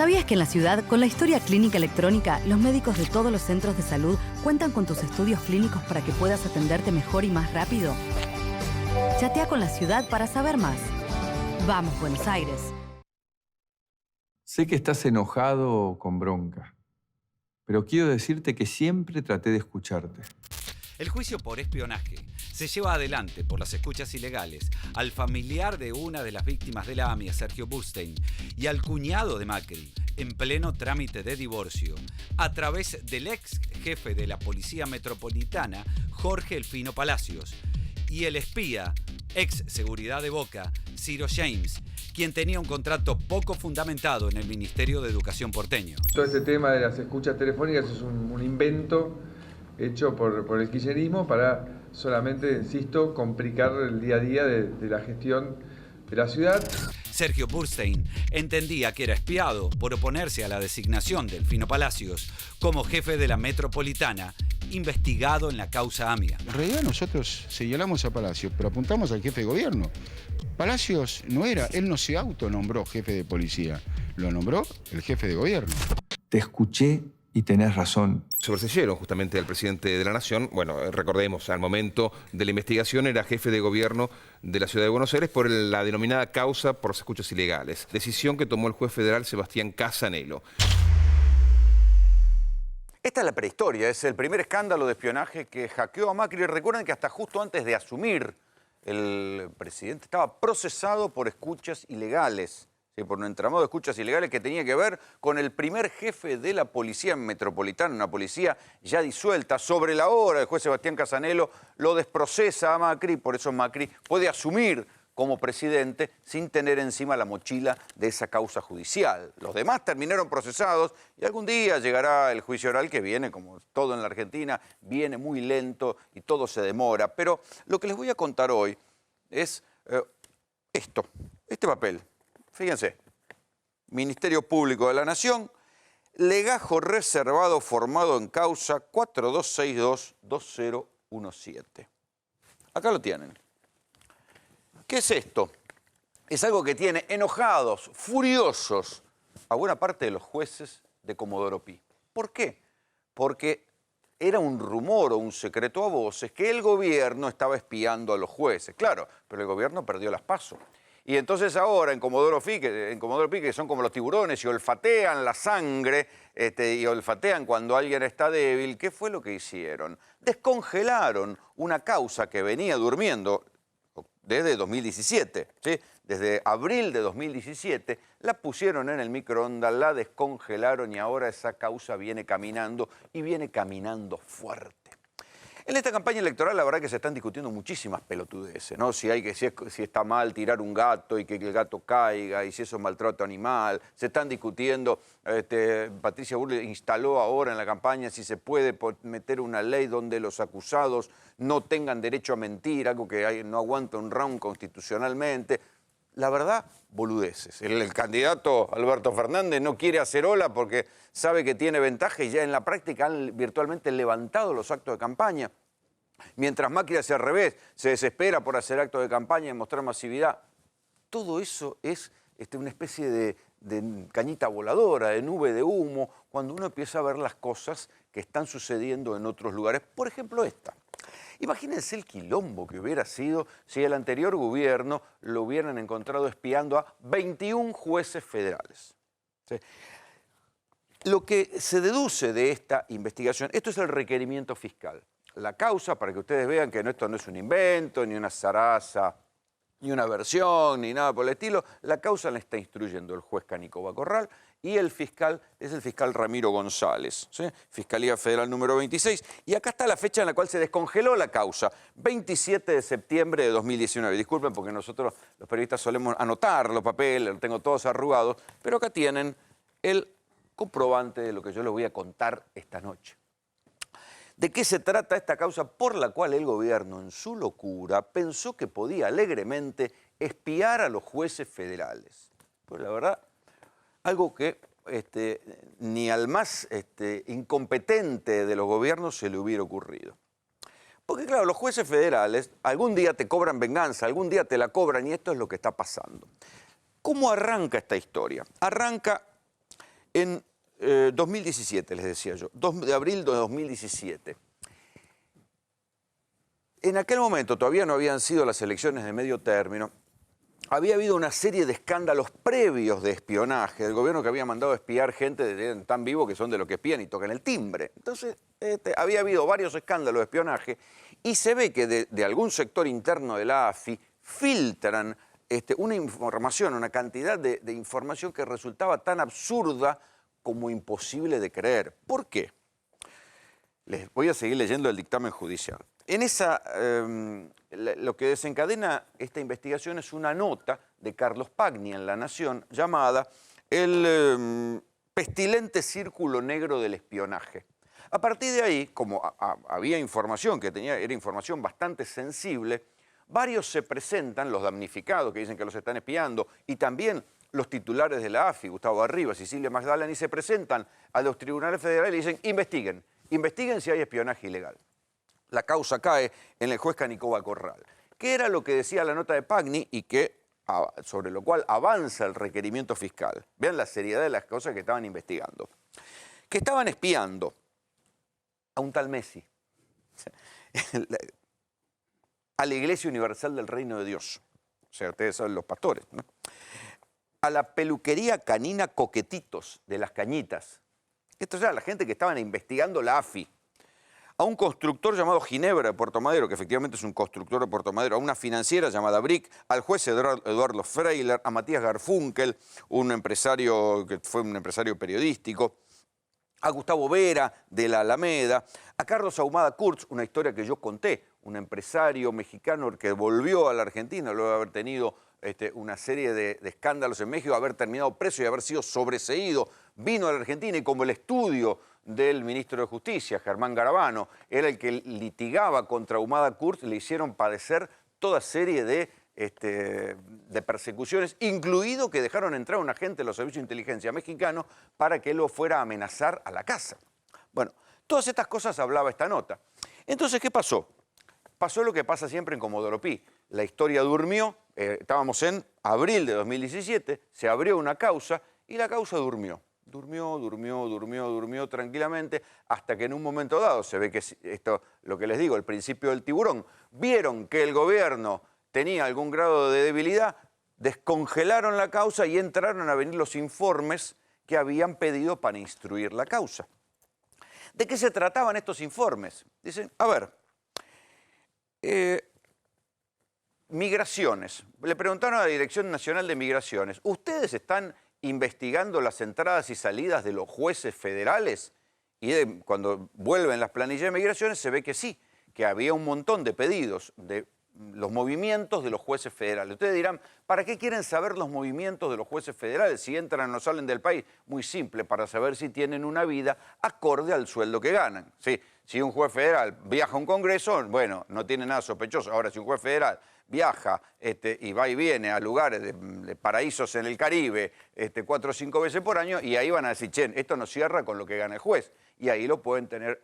¿Sabías que en la ciudad, con la historia clínica electrónica, los médicos de todos los centros de salud cuentan con tus estudios clínicos para que puedas atenderte mejor y más rápido? Chatea con la ciudad para saber más. Vamos, Buenos Aires. Sé que estás enojado o con bronca, pero quiero decirte que siempre traté de escucharte. El juicio por espionaje se lleva adelante por las escuchas ilegales al familiar de una de las víctimas de la AMIA, Sergio Burstein, y al cuñado de Macri, en pleno trámite de divorcio, a través del ex jefe de la Policía Metropolitana, Jorge Elfino Palacios, y el espía, ex seguridad de Boca, Ciro James, quien tenía un contrato poco fundamentado en el Ministerio de Educación porteño. Todo este tema de las escuchas telefónicas es un invento hecho por el kirchnerismo para solamente, insisto, complicar el día a día de la gestión de la ciudad. Sergio Burstein entendía que era espiado por oponerse a la designación de Elfino Palacios como jefe de la Metropolitana, investigado en la causa AMIA. En realidad nosotros señalamos a Palacios, pero apuntamos al jefe de gobierno. Palacios no era, él no se autonombró jefe de policía, lo nombró el jefe de gobierno. Te escuché y tenés razón. Sobreseyeron justamente al presidente de la Nación. Bueno, recordemos, al momento de la investigación era jefe de gobierno de la Ciudad de Buenos Aires por la denominada causa por las escuchas ilegales. Decisión que tomó el juez federal Sebastián Casanelo. Esta es la prehistoria, es el primer escándalo de espionaje que hackeó a Macri. Recuerden que hasta justo antes de asumir, el presidente estaba procesado por escuchas ilegales. Sí, por un entramado de escuchas ilegales que tenía que ver con el primer jefe de la Policía Metropolitana, una policía ya disuelta. Sobre la hora, el juez Sebastián Casanelo lo desprocesa a Macri, por eso Macri puede asumir como presidente sin tener encima la mochila de esa causa judicial. Los demás terminaron procesados y algún día llegará el juicio oral que viene, como todo en la Argentina, viene muy lento y todo se demora. Pero lo que les voy a contar hoy es este papel. Fíjense, Ministerio Público de la Nación, legajo reservado formado en causa 4262-2017. Acá lo tienen. ¿Qué es esto? Es algo que tiene enojados, furiosos, a buena parte de los jueces de Comodoro Pi. ¿Por qué? Porque era un rumor o un secreto a voces que el gobierno estaba espiando a los jueces. Claro, pero el gobierno perdió las PASO. Y entonces ahora en Comodoro Pi, que son como los tiburones y olfatean la sangre y olfatean cuando alguien está débil, ¿qué fue lo que hicieron? Descongelaron una causa que venía durmiendo desde 2017, ¿sí? Desde abril de 2017, la pusieron en el microondas, la descongelaron y ahora esa causa viene caminando y viene caminando fuerte. En esta campaña electoral la verdad que se están discutiendo muchísimas pelotudeces, ¿no? Si está mal tirar un gato y que el gato caiga, y si eso es maltrato animal. Se están discutiendo, Patricia Bullrich instaló ahora en la campaña si se puede meter una ley donde los acusados no tengan derecho a mentir, algo que no aguanta un round constitucionalmente. La verdad, boludeces. El candidato Alberto Fernández no quiere hacer ola porque sabe que tiene ventaja y ya en la práctica han virtualmente levantado los actos de campaña. Mientras Macri hace al revés, se desespera por hacer actos de campaña y mostrar masividad. Todo eso es una especie de cañita voladora, de nube de humo, cuando uno empieza a ver las cosas que están sucediendo en otros lugares. Por ejemplo, esta. Imagínense el quilombo que hubiera sido si el anterior gobierno lo hubieran encontrado espiando a 21 jueces federales. ¿Sí? Lo que se deduce de esta investigación, esto es el requerimiento fiscal. La causa, para que ustedes vean que esto no es un invento, ni una zaraza, ni una versión, ni nada por el estilo, la causa la está instruyendo el juez Cánico Bacorral y el fiscal es el fiscal Ramiro González, ¿sí? Fiscalía Federal número 26. Y acá está la fecha en la cual se descongeló la causa, 27 de septiembre de 2019. Disculpen porque nosotros los periodistas solemos anotar los papeles, los tengo todos arrugados, pero acá tienen el comprobante de lo que yo les voy a contar esta noche. ¿De qué se trata esta causa por la cual el gobierno, en su locura, pensó que podía alegremente espiar a los jueces federales? Pues la verdad, algo que ni al más incompetente de los gobiernos se le hubiera ocurrido. Porque claro, los jueces federales algún día te cobran venganza, algún día te la cobran y esto es lo que está pasando. ¿Cómo arranca esta historia? Arranca En 2017, les decía yo, 2 de abril de 2017. En aquel momento todavía no habían sido las elecciones de medio término. Había habido una serie de escándalos previos de espionaje del gobierno que había mandado a espiar gente tan vivo que son de lo que espían y tocan el timbre. Entonces, había habido varios escándalos de espionaje y se ve que de algún sector interno de la AFI filtran una información, una cantidad de información que resultaba tan absurda como imposible de creer. ¿Por qué? Les voy a seguir leyendo el dictamen judicial. En esa, lo que desencadena esta investigación es una nota de Carlos Pagni en La Nación llamada El pestilente círculo negro del espionaje. A partir de ahí, como había información que era información bastante sensible, varios se presentan, los damnificados que dicen que los están espiando, y también los titulares de la AFI, Gustavo Arribas y Silvia Magdalena, y se presentan a los tribunales federales y dicen, investiguen si hay espionaje ilegal. La causa cae en el juez Canicoba Corral. ¿Qué era lo que decía la nota de Pagni y sobre lo cual avanza el requerimiento fiscal? Vean la seriedad de las cosas que estaban investigando. Que estaban espiando a un tal Messi, a la Iglesia Universal del Reino de Dios. O sea, ustedes son los pastores, ¿no? A la peluquería canina Coquetitos de Las Cañitas. Esto era la gente que estaban investigando la AFI. A un constructor llamado Ginebra de Puerto Madero, que efectivamente es un constructor de Puerto Madero, a una financiera llamada Brick, al juez Eduardo Freiler, a Matías Garfunkel, un empresario que fue un empresario periodístico, a Gustavo Vera de la Alameda, a Carlos Ahumada Kurtz, una historia que yo conté, un empresario mexicano que volvió a la Argentina luego de haber tenido una serie de escándalos en México, haber terminado preso y haber sido sobreseído, vino a la Argentina y como el estudio del ministro de Justicia, Germán Garabano, era el que litigaba contra Ahumada Kurtz, le hicieron padecer toda serie de persecuciones, incluido que dejaron entrar a un agente de los servicios de inteligencia mexicanos para que lo fuera a amenazar a la casa. Bueno, todas estas cosas hablaba esta nota. Entonces, ¿qué pasó? Pasó lo que pasa siempre en Comodoro Pi. La historia durmió, estábamos en abril de 2017, se abrió una causa y la causa durmió. Durmió tranquilamente, hasta que en un momento dado, se ve que esto, lo que les digo, el principio del tiburón, vieron que el gobierno tenía algún grado de debilidad, descongelaron la causa y entraron a venir los informes que habían pedido para instruir la causa. ¿De qué se trataban estos informes? Dicen, a ver, migraciones. Le preguntaron a la Dirección Nacional de Migraciones, ¿ustedes están investigando las entradas y salidas de los jueces federales? Y cuando vuelven las planillas de migraciones se ve que sí, que había un montón de pedidos de los movimientos de los jueces federales. Ustedes dirán, ¿para qué quieren saber los movimientos de los jueces federales si entran o no salen del país? Muy simple, para saber si tienen una vida acorde al sueldo que ganan. ¿Sí? Si un juez federal viaja a un congreso, bueno, no tiene nada sospechoso. Ahora, si un juez federal viaja y va y viene a lugares de paraísos en el Caribe 4 o 5 veces por año, y ahí van a decir, che, esto no cierra con lo que gana el juez. Y ahí lo pueden tener,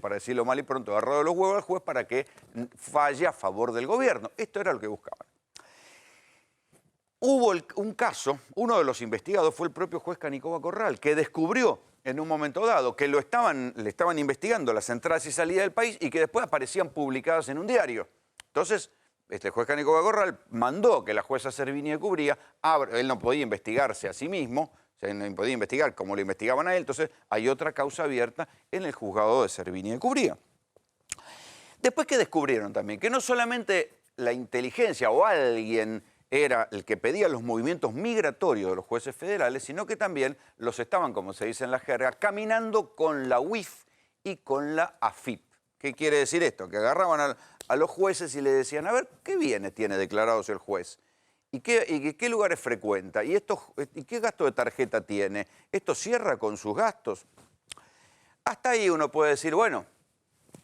para decirlo mal y pronto, agarrado de los huevos al juez para que falle a favor del gobierno. Esto era lo que buscaban. Hubo un caso, uno de los investigados fue el propio juez Canicoba Corral, que descubrió en un momento dado que le estaban investigando las entradas y salidas del país y que después aparecían publicadas en un diario. Entonces, este juez Canicoba Corral mandó que la jueza Servini de Cubría, él no podía investigarse a sí mismo, o sea, no podía investigar como lo investigaban a él, entonces hay otra causa abierta en el juzgado de Servini de Cubría. Después, que descubrieron también que no solamente la inteligencia o alguien era el que pedía los movimientos migratorios de los jueces federales, sino que también los estaban, como se dice en la jerga, caminando con la UIF y con la AFIP. ¿Qué quiere decir esto? Que agarraban a los jueces y le decían, a ver, ¿qué bienes tiene declarados el juez? ¿Y qué lugares frecuenta? ¿Y qué gasto de tarjeta tiene? ¿Esto cierra con sus gastos? Hasta ahí uno puede decir, bueno,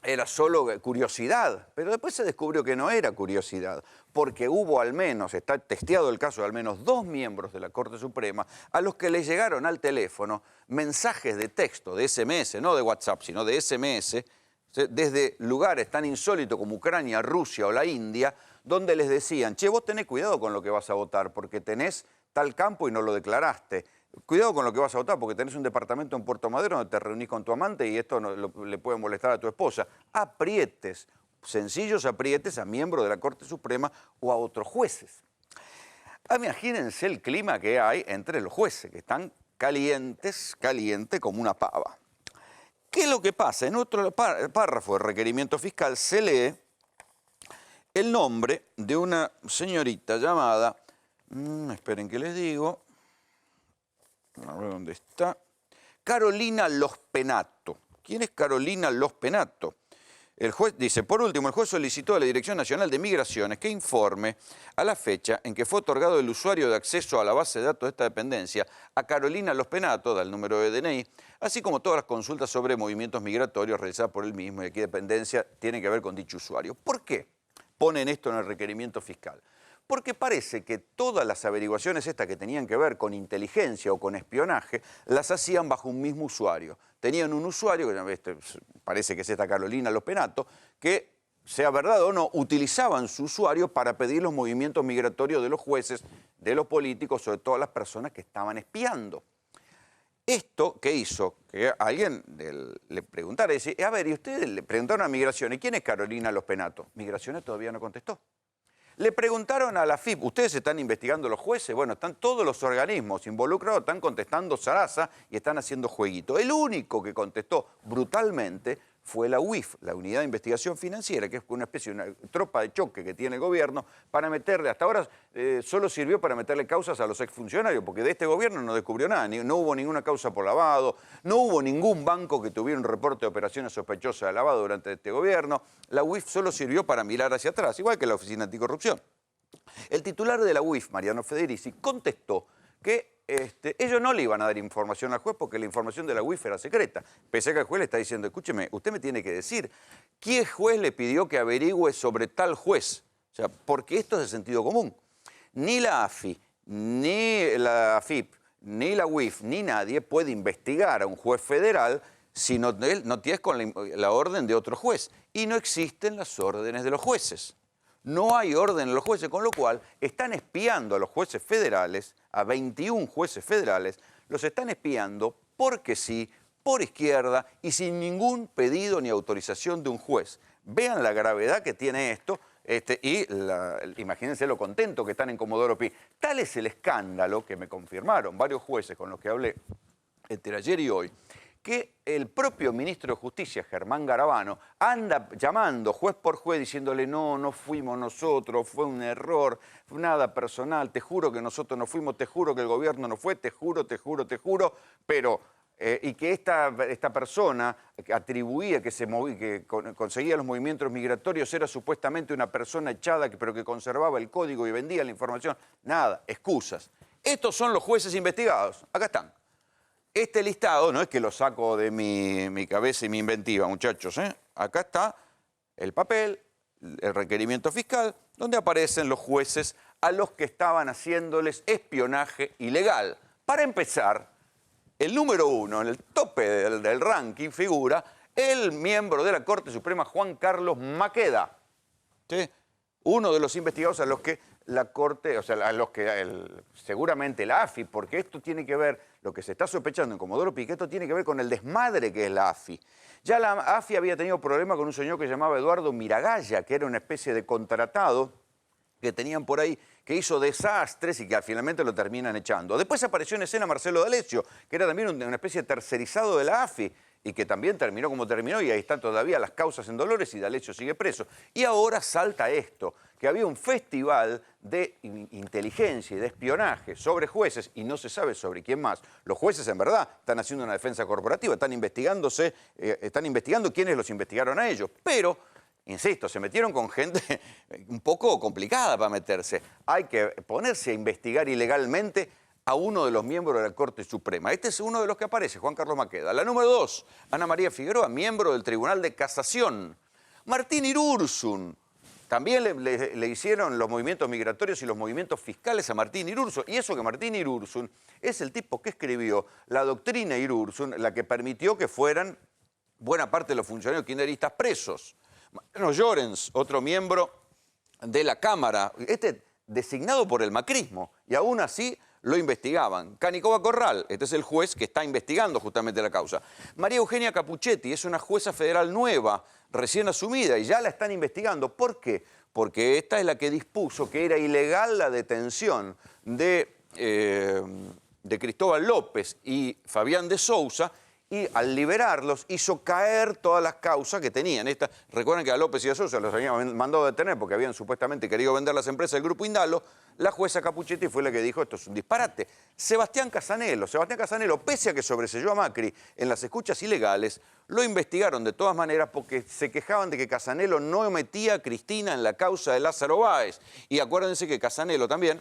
era solo curiosidad, pero después se descubrió que no era curiosidad, porque hubo al menos, está testeado el caso de al menos 2 miembros de la Corte Suprema a los que les llegaron al teléfono mensajes de texto, de SMS, no de WhatsApp, sino de SMS, desde lugares tan insólitos como Ucrania, Rusia o la India, donde les decían, che, vos tenés cuidado con lo que vas a votar, porque tenés tal campo y no lo declaraste. cuidado con lo que vas a votar, porque tenés un departamento en Puerto Madero donde te reunís con tu amante y esto le puede molestar a tu esposa. Aprietes, sencillos aprietes a miembros de la Corte Suprema o a otros jueces. Imagínense el clima que hay entre los jueces, que están calientes como una pava. ¿Qué es lo que pasa? En otro párrafo de requerimiento fiscal se lee el nombre de una señorita llamada, esperen que les digo, a ver dónde está, Carolina Lospenato. ¿Quién es Carolina Lospenato? El juez dice, por último, el juez solicitó a la Dirección Nacional de Migraciones que informe a la fecha en que fue otorgado el usuario de acceso a la base de datos de esta dependencia a Carolina Lospenato, da el número de DNI, así como todas las consultas sobre movimientos migratorios realizadas por él mismo, y aquí dependencia tiene que ver con dicho usuario. ¿Por qué ponen esto en el requerimiento fiscal? Porque parece que todas las averiguaciones estas que tenían que ver con inteligencia o con espionaje, las hacían bajo un mismo usuario. Tenían un usuario, que parece que es esta Carolina Lospenato, que, sea verdad o no, utilizaban su usuario para pedir los movimientos migratorios de los jueces, de los políticos, sobre todas las personas que estaban espiando. Esto que hizo que alguien le preguntara, dice, a ver, y ustedes le preguntaron a Migraciones, ¿quién es Carolina Lospenato? Migraciones todavía no contestó. Le preguntaron a la AFIP, ¿ustedes están investigando los jueces? Bueno, están todos los organismos involucrados, están contestando zaraza y están haciendo jueguito. El único que contestó brutalmente fue la UIF, la Unidad de Investigación Financiera, que es una especie de una tropa de choque que tiene el gobierno para meterle, hasta ahora solo sirvió para meterle causas a los exfuncionarios, porque de este gobierno no descubrió nada, no hubo ninguna causa por lavado, no hubo ningún banco que tuviera un reporte de operaciones sospechosas de lavado durante este gobierno. La UIF solo sirvió para mirar hacia atrás, igual que la Oficina Anticorrupción. El titular de la UIF, Mariano Federici, contestó que ellos no le iban a dar información al juez porque la información de la UIF era secreta. Pese a que el juez le está diciendo, escúcheme, usted me tiene que decir, ¿qué juez le pidió que averigüe sobre tal juez? O sea, porque esto es de sentido común. Ni la AFI, ni la AFIP, ni la UIF, ni nadie puede investigar a un juez federal si no tienes con la orden de otro juez. Y no existen las órdenes de los jueces. No hay orden en los jueces, con lo cual están espiando a los jueces federales, a 21 jueces federales, los están espiando porque sí, por izquierda y sin ningún pedido ni autorización de un juez. Vean la gravedad que tiene esto imagínense lo contento que están en Comodoro Pi. Tal es el escándalo que me confirmaron varios jueces con los que hablé entre ayer y hoy, que el propio ministro de Justicia, Germán Garabano, anda llamando juez por juez diciéndole no fuimos nosotros, fue un error, fue nada personal, te juro que nosotros no fuimos, te juro que el gobierno no fue, te juro, pero... y que esta persona que atribuía que conseguía los movimientos migratorios era supuestamente una persona echada, pero que conservaba el código y vendía la información. Nada, excusas. Estos son los jueces investigados, acá están. Este listado, no es que lo saco de mi cabeza y mi inventiva, muchachos, acá está el papel, el requerimiento fiscal, donde aparecen los jueces a los que estaban haciéndoles espionaje ilegal. Para empezar, el número 1, en el tope del ranking, figura el miembro de la Corte Suprema, Juan Carlos Maqueda, ¿sí? Uno de los investigados a los que la Corte, o sea, a los que seguramente la AFI, porque esto tiene que ver, lo que se está sospechando en Comodoro Pi, esto tiene que ver con el desmadre que es la AFI. Ya la AFI había tenido problemas con un señor que se llamaba Eduardo Miragaya, que era una especie de contratado que tenían por ahí, que hizo desastres y que finalmente lo terminan echando. Después apareció en escena Marcelo D'Alessio, que era también una especie de tercerizado de la AFI, y que también terminó como terminó, y ahí están todavía las causas en Dolores y D'Alessio sigue preso. Y ahora salta esto, que había un festival de inteligencia y de espionaje sobre jueces, y no se sabe sobre quién más. Los jueces, en verdad, están haciendo una defensa corporativa, están investigando quiénes los investigaron a ellos, pero... Insisto, se metieron con gente un poco complicada para meterse. Hay que ponerse a investigar ilegalmente a uno de los miembros de la Corte Suprema. Este es uno de los que aparece, Juan Carlos Maqueda. La número 2, Ana María Figueroa, miembro del Tribunal de Casación. Martín Irursun. También le hicieron los movimientos migratorios y los movimientos fiscales a Martín Irursun. Y eso que Martín Irursun es el tipo que escribió la doctrina Irursun, la que permitió que fueran buena parte de los funcionarios kirchneristas presos. Mariano Llorens, otro miembro de la Cámara, designado por el macrismo, y aún así lo investigaban. Canicova Corral, este es el juez que está investigando justamente la causa. María Eugenia Capuchetti es una jueza federal nueva, recién asumida, y ya la están investigando. ¿Por qué? Porque esta es la que dispuso que era ilegal la detención de Cristóbal López y Fabián de Sousa, y al liberarlos hizo caer todas las causas que tenían. Recuerden que a López y a Sousa los habían mandado a detener porque habían supuestamente querido vender las empresas del Grupo Indalo. La jueza Capuchetti fue la que dijo, esto es un disparate. Sebastián Casanelo, pese a que sobreseyó a Macri en las escuchas ilegales, lo investigaron de todas maneras porque se quejaban de que Casanelo no metía a Cristina en la causa de Lázaro Báez. Y acuérdense que Casanelo también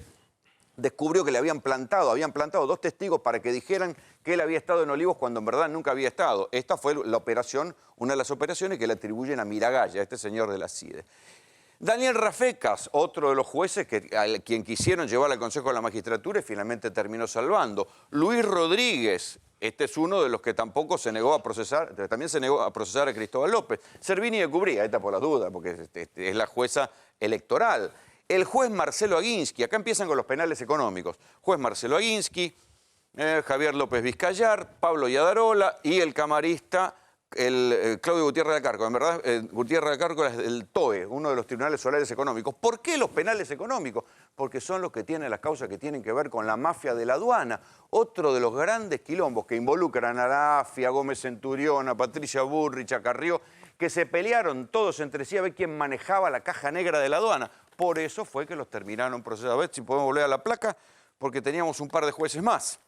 descubrió que le habían plantado 2 testigos para que dijeran que él había estado en Olivos cuando en verdad nunca había estado. Esta fue la operación, una de las operaciones que le atribuyen a Miragaya, este señor de la CIDE. Daniel Rafecas, otro de los jueces a quien quisieron llevar al Consejo de la Magistratura y finalmente terminó salvando. Luis Rodríguez, este es uno de los que tampoco se negó a procesar, también se negó a procesar a Cristóbal López. Servini de Cubría, esta por las dudas, porque es la jueza electoral. El juez Marcelo Aguinsky, acá empiezan con los penales económicos. Juez Marcelo Aguinsky, Javier López Vizcayar, Pablo Yadarola y el camarista Claudio Gutiérrez de Acarco. En verdad, Gutiérrez de Acarco es el TOE, uno de los tribunales solares económicos. ¿Por qué los penales económicos? Porque son los que tienen las causas que tienen que ver con la mafia de la aduana. Otro de los grandes quilombos que involucran a la AFI, a Gómez Centurión, a Patricia Burrich, a Carrió, que se pelearon todos entre sí a ver quién manejaba la caja negra de la aduana. Por eso fue que los terminaron procesando. A ver si podemos volver a la placa, porque teníamos un par de jueces más.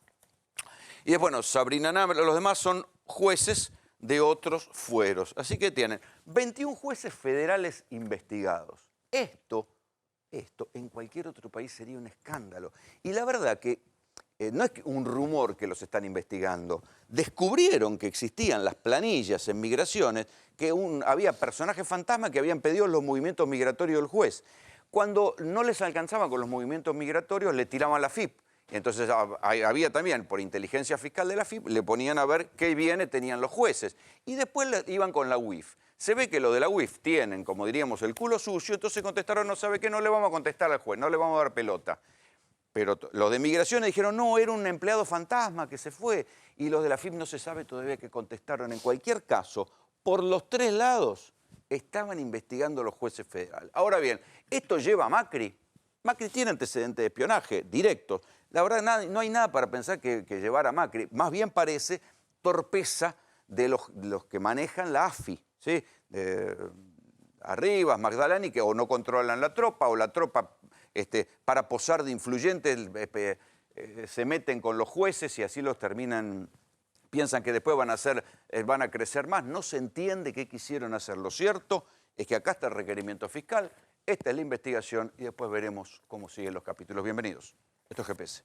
Y después, bueno, Sabrina Namer, los demás son jueces de otros fueros. Así que tienen 21 jueces federales investigados. Esto en cualquier otro país sería un escándalo. Y la verdad que no es un rumor que los están investigando. Descubrieron que existían las planillas en migraciones, que había personajes fantasmas que habían pedido los movimientos migratorios del juez. Cuando no les alcanzaba con los movimientos migratorios, le tiraban la FIP. Entonces había también, por inteligencia fiscal de la FIP, le ponían a ver qué bienes tenían los jueces. Y después iban con la UIF. Se ve que lo de la UIF tienen, como diríamos, el culo sucio, entonces contestaron, no sabe qué, no le vamos a contestar al juez, no le vamos a dar pelota. Pero los de migraciones dijeron, no, era un empleado fantasma que se fue. Y los de la FIP no se sabe todavía qué contestaron. En cualquier caso, por los 3 lados, estaban investigando los jueces federales. Ahora bien, esto lleva a Macri. Macri tiene antecedentes de espionaje directos. La verdad, no hay nada para pensar que llevar a Macri. Más bien parece torpeza de los que manejan la AFI, ¿sí? Arribas, Magdalani, que o no controlan la tropa, o la tropa, para posar de influyentes, se meten con los jueces y así los terminan. Piensan que después van a crecer más. No se entiende qué quisieron hacer. Lo cierto es que acá está el requerimiento fiscal, esta es la investigación y después veremos cómo siguen los capítulos. Bienvenidos. Esto es GPS.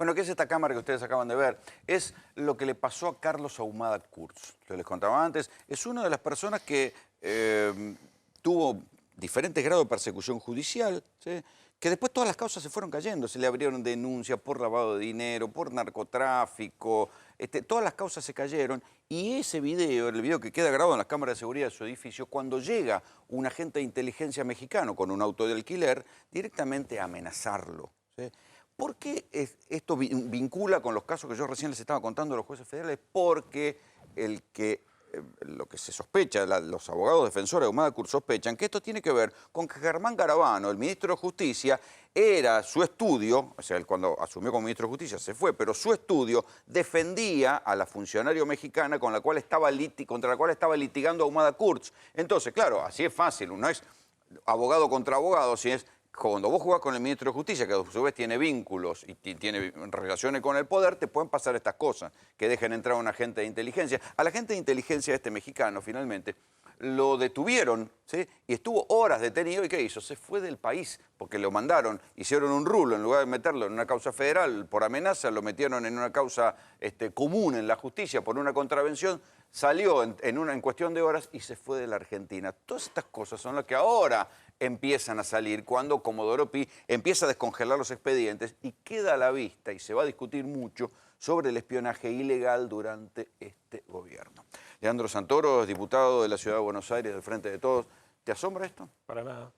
Bueno, ¿qué es esta cámara que ustedes acaban de ver? Es lo que le pasó a Carlos Ahumada Kurz, que les contaba antes. Es una de las personas que tuvo diferentes grados de persecución judicial, ¿sí? Que después todas las causas se fueron cayendo, se le abrieron denuncias por lavado de dinero, por narcotráfico, todas las causas se cayeron y ese video, el video que queda grabado en las cámaras de seguridad de su edificio, cuando llega un agente de inteligencia mexicano con un auto de alquiler, directamente a amenazarlo, ¿sí? ¿Por qué esto vincula con los casos que yo recién les estaba contando de los jueces federales? Porque lo que se sospecha, los abogados defensores de Ahumada Kurz sospechan que esto tiene que ver con que Germán Garabano, el ministro de Justicia, era su estudio, o sea, él cuando asumió como ministro de Justicia se fue, pero su estudio defendía a la funcionaria mexicana contra la cual estaba litigando Ahumada Kurz. Entonces, claro, así es fácil, no es abogado contra abogado, si es cuando vos jugás con el ministro de Justicia, que a su vez tiene vínculos y tiene relaciones con el poder, te pueden pasar estas cosas, que dejen entrar a un agente de inteligencia. Al agente de inteligencia mexicano, finalmente, lo detuvieron, ¿sí? Y estuvo horas detenido. ¿Y qué hizo? Se fue del país, porque lo mandaron, hicieron un rulo, en lugar de meterlo en una causa federal por amenaza, lo metieron en una causa común en la justicia por una contravención, salió en cuestión de horas y se fue de la Argentina. Todas estas cosas son las que ahora empiezan a salir cuando Comodoro Pi empieza a descongelar los expedientes y queda a la vista, y se va a discutir mucho, sobre el espionaje ilegal durante este gobierno. Leandro Santoro es diputado de la Ciudad de Buenos Aires, del Frente de Todos. ¿Te asombra esto? Para nada.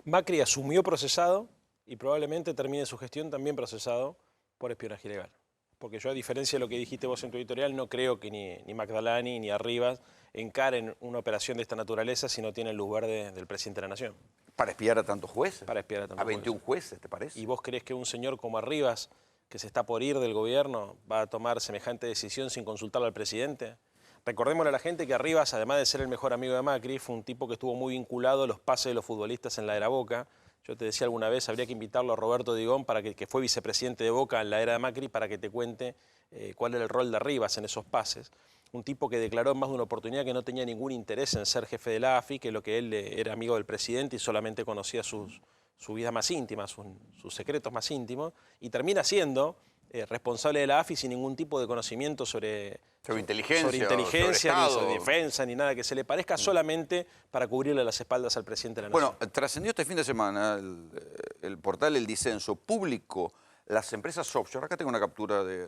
Macri asumió procesado y probablemente termine su gestión también procesado por espionaje ilegal. Porque yo, a diferencia de lo que dijiste vos en tu editorial, no creo que ni Magdalani ni Arribas encaren una operación de esta naturaleza si no tienen luz verde del presidente de la Nación. ¿Para espiar a tantos jueces? Para espiar a tantos jueces. ¿A 21 jueces, te parece? ¿Y vos creés que un señor como Arribas, que se está por ir del gobierno, va a tomar semejante decisión sin consultarle al presidente? Recordémosle a la gente que Arribas, además de ser el mejor amigo de Macri, fue un tipo que estuvo muy vinculado a los pases de los futbolistas en la era Boca. Yo te decía alguna vez, habría que invitarlo a Roberto Digón, que fue vicepresidente de Boca en la era de Macri, para que te cuente cuál era el rol de Arribas en esos pases. Un tipo que declaró en más de una oportunidad que no tenía ningún interés en ser jefe de la AFI, que lo que él era amigo del presidente y solamente conocía su vida más íntima, sus secretos más íntimos, y termina siendo responsable de la AFI sin ningún tipo de conocimiento sobre inteligencia, ni sobre defensa, ni nada que se le parezca, solamente para cubrirle las espaldas al presidente de la Nación. Bueno, trascendió este fin de semana el portal El Disenso público las empresas offshore. Acá tengo una captura de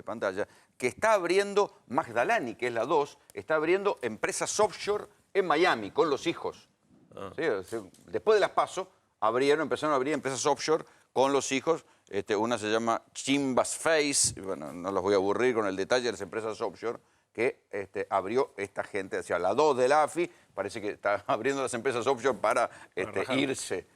pantalla, que está abriendo Magdalani, que es la 2, está abriendo empresas offshore en Miami con los hijos. ¿Sí? Después de las PASO, empezaron a abrir empresas offshore con los hijos. Una se llama Chimbas Face, bueno, no los voy a aburrir con el detalle de las empresas offshore que abrió esta gente. O sea, la 2 de la AFI parece que está abriendo las empresas offshore para irse.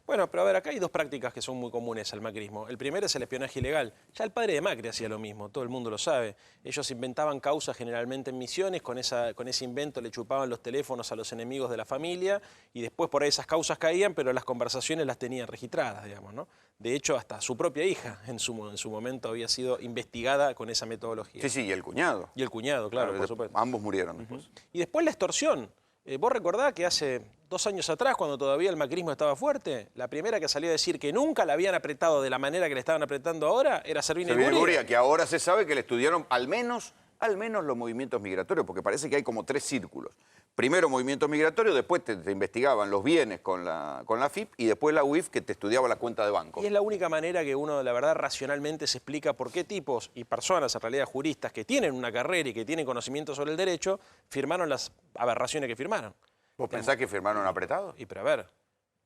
Bueno, pero a ver, acá hay dos prácticas que son muy comunes al macrismo. El primero es el espionaje ilegal. Ya el padre de Macri hacía lo mismo, todo el mundo lo sabe. Ellos inventaban causas generalmente en Misiones, con ese invento le chupaban los teléfonos a los enemigos de la familia y después por ahí esas causas caían, pero las conversaciones las tenían registradas, digamos, ¿no? De hecho, hasta su propia hija en su momento había sido investigada con esa metodología. Sí, sí, y el cuñado. Y el cuñado, claro, por supuesto. Ambos murieron después. Y después la extorsión. ¿Vos recordás que hace 2 años atrás, cuando todavía el macrismo estaba fuerte, la primera que salió a decir que nunca la habían apretado de la manera que le estaban apretando ahora era Servini Guria? Que ahora se sabe que le estudiaron al menos los movimientos migratorios, porque parece que hay como 3 círculos. Primero movimientos migratorios, después te investigaban los bienes con la FIP y después la UIF, que te estudiaba la cuenta de banco. Y es la única manera que uno, la verdad, racionalmente se explica por qué tipos y personas, en realidad juristas, que tienen una carrera y que tienen conocimiento sobre el derecho, firmaron las aberraciones que firmaron. ¿Vos pensás que firmaron apretados? Y pero a ver,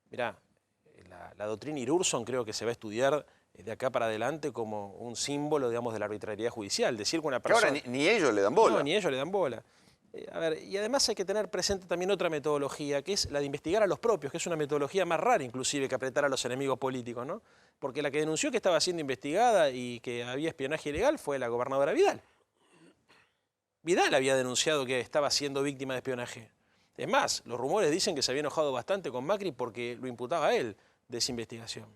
mirá, la doctrina Irurson creo que se va a estudiar de acá para adelante como un símbolo, digamos, de la arbitrariedad judicial. Decir que una persona... Que ahora ni ellos le dan bola. No, ni ellos le dan bola. A ver, y además hay que tener presente también otra metodología, que es la de investigar a los propios, que es una metodología más rara inclusive que apretar a los enemigos políticos, ¿no? Porque la que denunció que estaba siendo investigada y que había espionaje ilegal fue la gobernadora Vidal. Vidal había denunciado que estaba siendo víctima de espionaje. Es más, los rumores dicen que se había enojado bastante con Macri porque lo imputaba a él de esa investigación.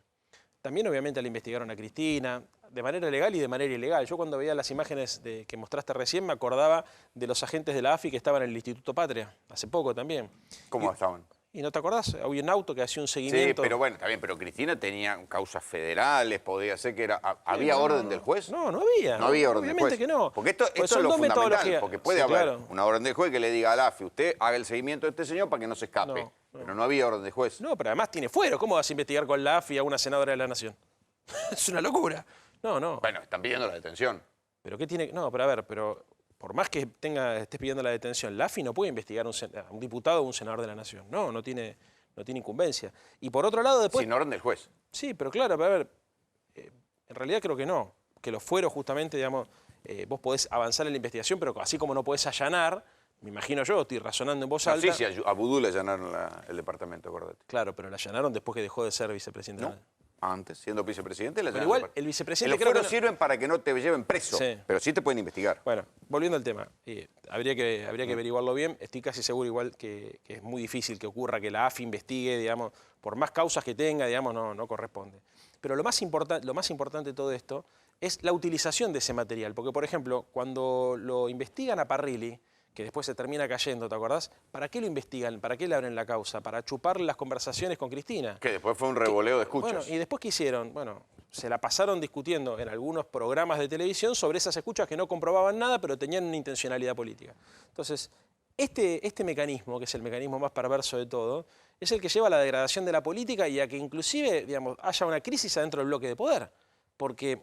También obviamente le investigaron a Cristina, de manera legal y de manera ilegal. Yo cuando veía las imágenes que mostraste recién me acordaba de los agentes de la AFI que estaban en el Instituto Patria, hace poco también. ¿Cómo estaban? ¿Y no te acordás? Había un auto que hacía un seguimiento. Sí, pero bueno, está bien, pero Cristina tenía causas federales, podía ser que era... ¿Había orden del juez? No, no había. No había orden del juez. Obviamente que no. Porque esto Pues es lo dos fundamental, metodologías. porque puede Sí, haber claro. una orden del juez que le diga a la AFI, usted haga el seguimiento de este señor para que no se escape. No. Pero no había orden del juez. No, pero además tiene fuero. ¿Cómo vas a investigar con la AFI a una senadora de la Nación? Es una locura. No. Bueno, están pidiendo la detención. ¿Pero qué tiene? No, pero a ver, pero por más que estés pidiendo la detención, la AFI no puede investigar a un diputado o un senador de la Nación. No tiene incumbencia. Y por otro lado, después... Sin orden del juez. Sí, pero claro, pero a ver, en realidad creo que no. Que los fueros justamente, digamos, vos podés avanzar en la investigación, pero así como no podés allanar, me imagino yo, estoy razonando en voz alta. Sí, a Vudú le allanaron el departamento, acuérdate. Claro, pero la allanaron después que dejó de ser vicepresidente. ¿No? Antes, siendo vicepresidente, le Pero allanaron. igual, el vicepresidente Los creo que fueros sirven para que no te lleven preso, Sí. pero sí te pueden investigar. Bueno, volviendo al tema, habría que averiguarlo bien. Estoy casi seguro igual que es muy difícil que ocurra que la AFI investigue, digamos, por más causas que tenga, digamos, no corresponde. Pero lo más importante de todo esto es la utilización de ese material. Porque, por ejemplo, cuando lo investigan a Parrilli, que después se termina cayendo, ¿te acordás? ¿Para qué lo investigan? ¿Para qué le abren la causa? Para chupar las conversaciones con Cristina. Que después fue un revoleo de escuchas. Bueno, ¿y después qué hicieron? Bueno, se la pasaron discutiendo en algunos programas de televisión sobre esas escuchas que no comprobaban nada, pero tenían una intencionalidad política. Entonces, este mecanismo, que es el mecanismo más perverso de todo, es el que lleva a la degradación de la política y a que inclusive, digamos, haya una crisis adentro del bloque de poder. Porque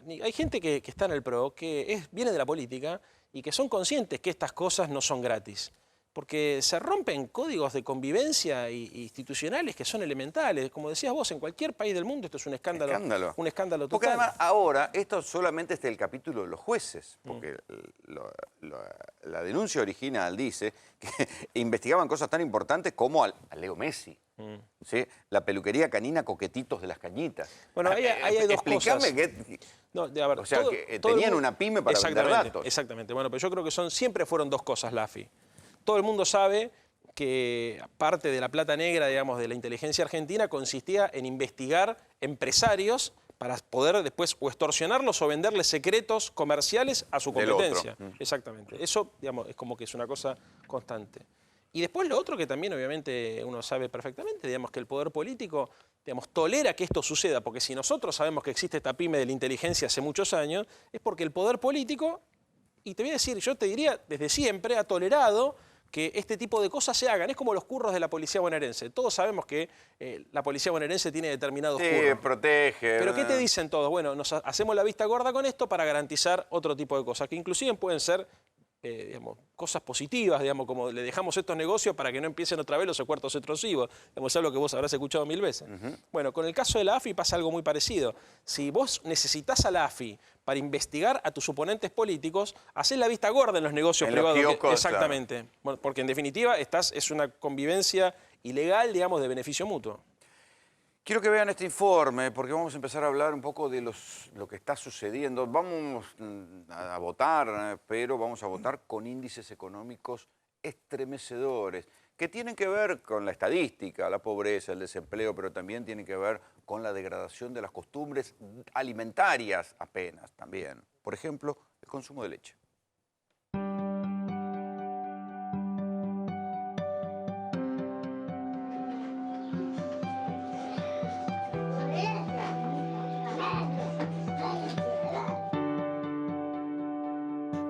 hay gente que está en el PRO, que viene de la política y que son conscientes que estas cosas no son gratis. Porque se rompen códigos de convivencia institucionales que son elementales. Como decías vos, en cualquier país del mundo esto es un escándalo. Un escándalo total. Porque además ahora, esto solamente es el capítulo de los jueces, porque la denuncia original dice que investigaban cosas tan importantes como a Leo Messi. ¿Sí? La peluquería canina Coquetitos de las Cañitas. Bueno, ahí hay dos cosas. Explícame que... o sea, que tenían una pyme para vender datos. Exactamente. Bueno, pero yo creo que siempre fueron dos cosas la AFI. Todo el mundo sabe que parte de la plata negra, digamos, de la inteligencia argentina consistía en investigar empresarios para poder después o extorsionarlos o venderles secretos comerciales a su competencia. Exactamente. Eso, digamos, es como que es una cosa constante. Y después lo otro que también obviamente uno sabe perfectamente, digamos, que el poder político, digamos, tolera que esto suceda, porque si nosotros sabemos que existe esta pyme de la inteligencia hace muchos años, es porque el poder político, y te voy a decir, yo te diría, desde siempre ha tolerado que este tipo de cosas se hagan. Es como los curros de la policía bonaerense. Todos sabemos que la policía bonaerense tiene determinados curros. Protege. ¿Pero qué te dicen todos? Bueno, nos hacemos la vista gorda con esto para garantizar otro tipo de cosas, que inclusive pueden ser digamos, cosas positivas, digamos, como le dejamos estos negocios para que no empiecen otra vez los secuestros extrusivos. Es algo que vos habrás escuchado 1000 veces. Bueno, con el caso de la AFI pasa algo muy parecido. Si vos necesitás a la AFI para investigar a tus oponentes políticos, hacés la vista gorda en los negocios privados. Exactamente. Claro. Bueno, porque en definitiva es una convivencia ilegal, digamos, de beneficio mutuo. Quiero que vean este informe porque vamos a empezar a hablar un poco de lo que está sucediendo. Vamos a votar, pero vamos a votar con índices económicos estremecedores que tienen que ver con la estadística, la pobreza, el desempleo, pero también tienen que ver con la degradación de las costumbres alimentarias apenas también. Por ejemplo, el consumo de leche.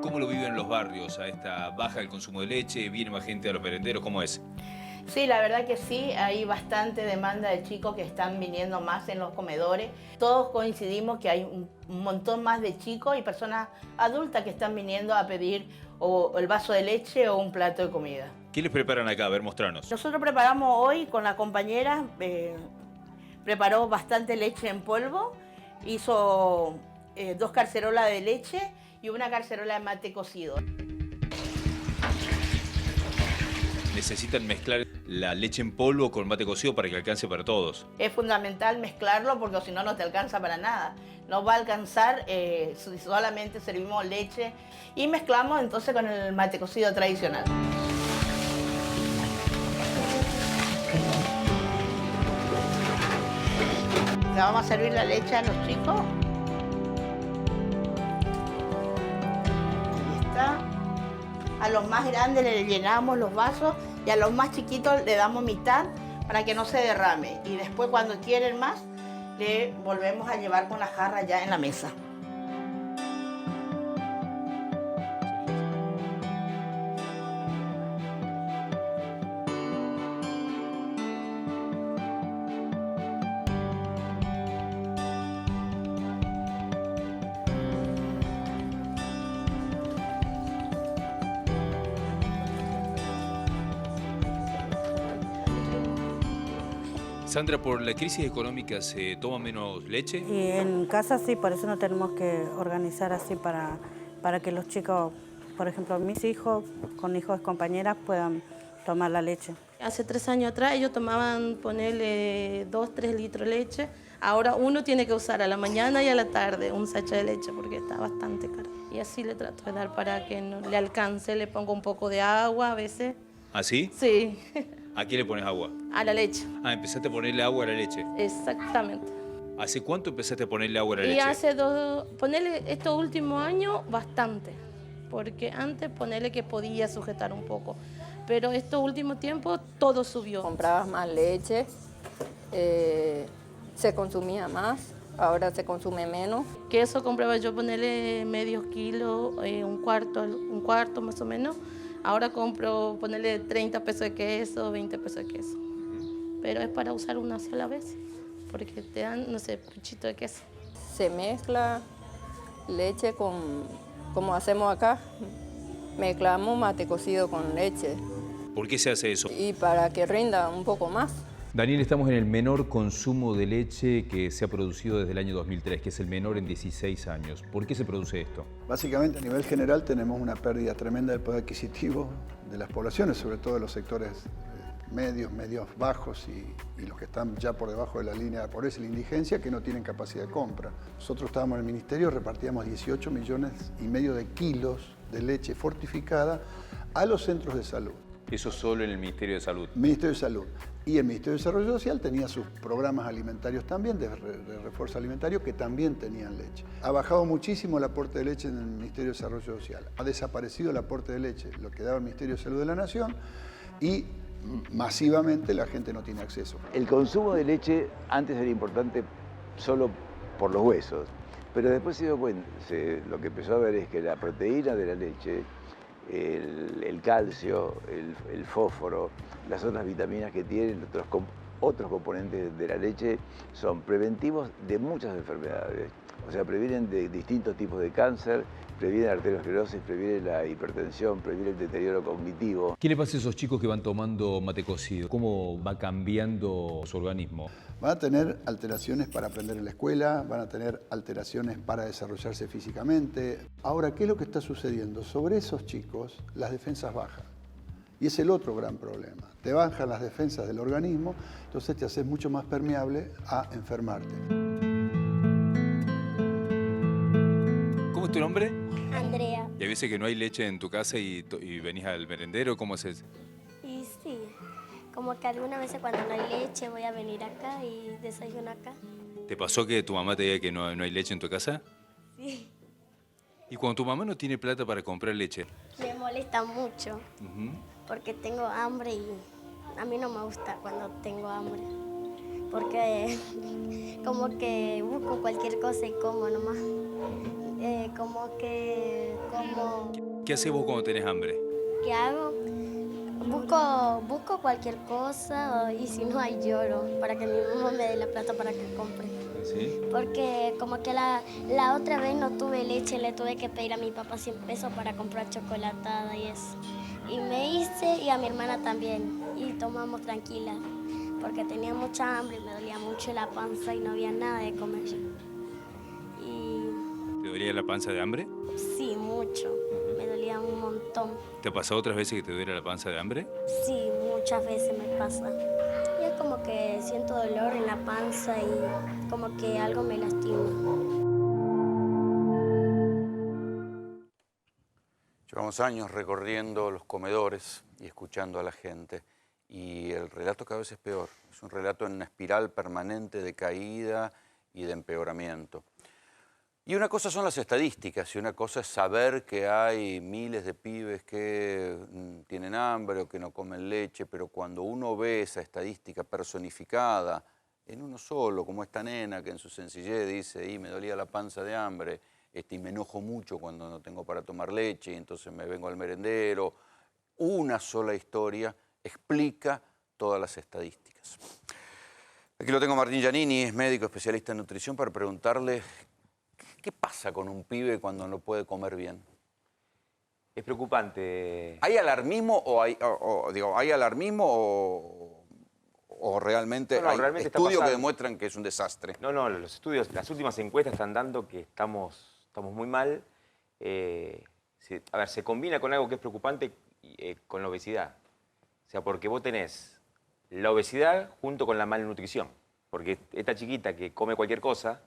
¿Cómo lo viven los barrios a esta baja del consumo de leche? ¿Viene más gente a los merenderos? ¿Cómo es? Sí, la verdad que sí, hay bastante demanda de chicos que están viniendo más en los comedores. Todos coincidimos que hay un montón más de chicos y personas adultas que están viniendo a pedir o el vaso de leche o un plato de comida. ¿Qué les preparan acá? A ver, mostranos. Nosotros preparamos hoy con la compañera, preparó bastante leche en polvo, hizo 2 cacerolas de leche y una cacerola de mate cocido. Necesitan mezclar la leche en polvo con mate cocido para que alcance para todos. Es fundamental mezclarlo porque si no, no te alcanza para nada. No va a alcanzar si solamente servimos leche y mezclamos entonces con el mate cocido tradicional. Le vamos a servir la leche a los chicos. Ahí está. A los más grandes le llenamos los vasos Y a los más chiquitos le damos mitad para que no se derrame. Y después cuando quieren más, le volvemos a llevar con la jarra ya en la mesa. Sandra, ¿por la crisis económica se toma menos leche? Y en casa sí, por eso nos tenemos que organizar así para que los chicos, por ejemplo, mis hijos, con hijos de compañeras, puedan tomar la leche. Hace 3 años atrás ellos tomaban, ponerle 2, 3 litros de leche. Ahora uno tiene que usar a la mañana y a la tarde un sachet de leche porque está bastante caro. Y así le trato de dar para que no le alcance, le pongo un poco de agua a veces. ¿Ah, sí? Sí. ¿A qué le pones agua? A la leche. Ah, empezaste a ponerle agua a la leche. Exactamente. ¿Hace cuánto empezaste a ponerle agua a la Y leche? hace ponerle estos últimos años bastante, porque antes ponerle que podía sujetar un poco, pero estos últimos tiempos todo subió. Comprabas más leche, se consumía más, ahora se consume menos. Queso compraba yo ponerle medio kilo, un cuarto más o menos. Ahora compro ponerle 30 pesos de queso, 20 pesos de queso. Pero es para usar una sola vez, porque te dan, no sé, puchito de queso. Se mezcla leche como hacemos acá, mezclamos mate cocido con leche. ¿Por qué se hace eso? Y para que rinda un poco más. Daniel, estamos en el menor consumo de leche que se ha producido desde el año 2003, que es el menor en 16 años. ¿Por qué se produce esto? Básicamente, a nivel general, tenemos una pérdida tremenda del poder adquisitivo de las poblaciones, sobre todo de los sectores medios bajos y los que están ya por debajo de la línea de pobreza y la indigencia, que no tienen capacidad de compra. Nosotros estábamos en el ministerio, repartíamos 18,5 millones de kilos de leche fortificada a los centros de salud. Eso solo en el Ministerio de Salud. Ministerio de Salud. Y el Ministerio de Desarrollo Social tenía sus programas alimentarios también, de refuerzo alimentario, que también tenían leche. Ha bajado muchísimo el aporte de leche en el Ministerio de Desarrollo Social. Ha desaparecido el aporte de leche, lo que daba el Ministerio de Salud de la Nación, y masivamente la gente no tiene acceso. El consumo de leche antes era importante solo por los huesos, pero después se dio cuenta, lo que empezó a ver es que la proteína de la leche, el calcio, el fósforo, las otras vitaminas que tienen, otros componentes de la leche son preventivos de muchas enfermedades. O sea, previenen de distintos tipos de cáncer, previenen la arteriosclerosis, previenen la hipertensión, previenen el deterioro cognitivo. ¿Qué le pasa a esos chicos que van tomando mate cocido? ¿Cómo va cambiando su organismo? Van a tener alteraciones para aprender en la escuela, van a tener alteraciones para desarrollarse físicamente. Ahora, ¿qué es lo que está sucediendo? Sobre esos chicos, las defensas bajan. Y es el otro gran problema. Te bajan las defensas del organismo, entonces te haces mucho más permeable a enfermarte. ¿Cómo es tu nombre? Andrea. ¿Y hay veces que no hay leche en tu casa y venís al merendero? ¿Cómo haces? Y sí, como que algunas veces cuando no hay leche voy a venir acá y desayuno acá. ¿Te pasó que tu mamá te diga que no hay leche en tu casa? Sí. ¿Y cuando tu mamá no tiene plata para comprar leche? Me molesta mucho porque tengo hambre y a mí no me gusta cuando tengo hambre. Porque como que busco cualquier cosa y como nomás. ¿Qué haces vos cuando tenés hambre? ¿Qué hago? Busco cualquier cosa y si no hay lloro para que mi mamá me dé la plata para que compre. ¿Sí? Porque como que la otra vez no tuve leche, le tuve que pedir a mi papá 100 pesos para comprar chocolatada y eso. Y me hice y a mi hermana también y tomamos tranquila porque tenía mucha hambre y me dolía mucho la panza y no había nada de comer. ¿Te dolía la panza de hambre? Sí, mucho. Me dolía un montón. ¿Te ha pasado otras veces que te duele la panza de hambre? Sí, muchas veces me pasa. Y es como que siento dolor en la panza y como que algo me lastima. Llevamos años recorriendo los comedores y escuchando a la gente. Y el relato cada vez es peor. Es un relato en una espiral permanente de caída y de empeoramiento. Y una cosa son las estadísticas y una cosa es saber que hay miles de pibes que tienen hambre o que no comen leche, pero cuando uno ve esa estadística personificada en uno solo, como esta nena que en su sencillez dice, y me dolía la panza de hambre, y me enojo mucho cuando no tengo para tomar leche y entonces me vengo al merendero, una sola historia explica todas las estadísticas. Aquí lo tengo a Martín Giannini, es médico especialista en nutrición, para preguntarle ¿qué pasa con un pibe cuando no puede comer bien? Es preocupante. ¿Hay alarmismo o realmente hay realmente estudios que demuestran que es un desastre? No, los estudios, las últimas encuestas están dando que estamos muy mal. Se combina con algo que es preocupante con la obesidad. O sea, porque vos tenés la obesidad junto con la malnutrición. Porque esta chiquita que come cualquier cosa,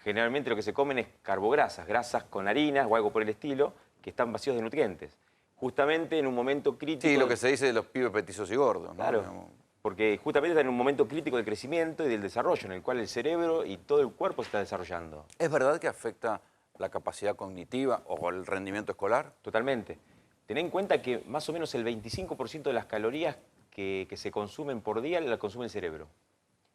generalmente lo que se comen es carbograsas, grasas con harinas o algo por el estilo, que están vacíos de nutrientes. Justamente en un momento crítico... Sí, lo que se dice de los pibes petizos y gordos, ¿no? Claro, porque justamente está en un momento crítico del crecimiento y del desarrollo, en el cual el cerebro y todo el cuerpo se está desarrollando. ¿Es verdad que afecta la capacidad cognitiva o el rendimiento escolar? Totalmente. Ten en cuenta que más o menos el 25% de las calorías que se consumen por día la consume el cerebro.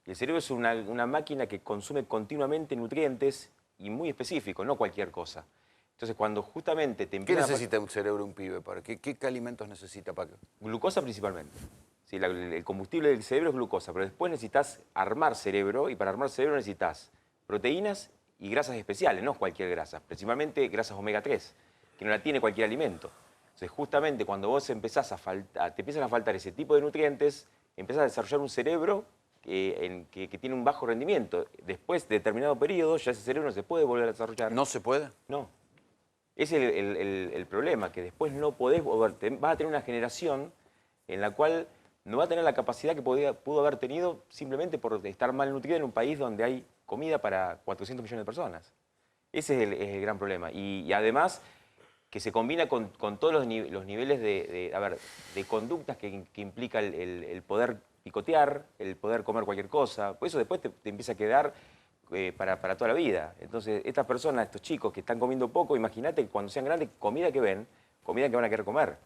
Y el cerebro es una máquina que consume continuamente nutrientes y muy específicos, no cualquier cosa. Entonces, cuando justamente te empieza... ¿Qué necesita un cerebro, un pibe? ¿Qué alimentos necesita para qué? Glucosa principalmente. Sí, el combustible del cerebro es glucosa, pero después necesitas armar cerebro, y para armar cerebro necesitas proteínas y grasas especiales, no cualquier grasa, principalmente grasas omega 3, que no la tiene cualquier alimento. Entonces, justamente cuando vos te empiezan a faltar ese tipo de nutrientes, empiezas a desarrollar un cerebro que tiene un bajo rendimiento. Después de determinado periodo, ya ese cerebro no se puede volver a desarrollar. ¿No se puede? No. Ese es el problema, que después no podés volver. Vas a tener una generación en la cual no va a tener la capacidad que pudo haber tenido simplemente por estar malnutrida en un país donde hay comida para 400 millones de personas. Ese es el gran problema. Y además, que se combina con todos los niveles de conductas que implica el poder picotear, el poder comer cualquier cosa. Por eso después te empieza a quedar para toda la vida. Entonces, estas personas, estos chicos que están comiendo poco, imagínate que cuando sean grandes, comida que ven, comida que van a querer comer.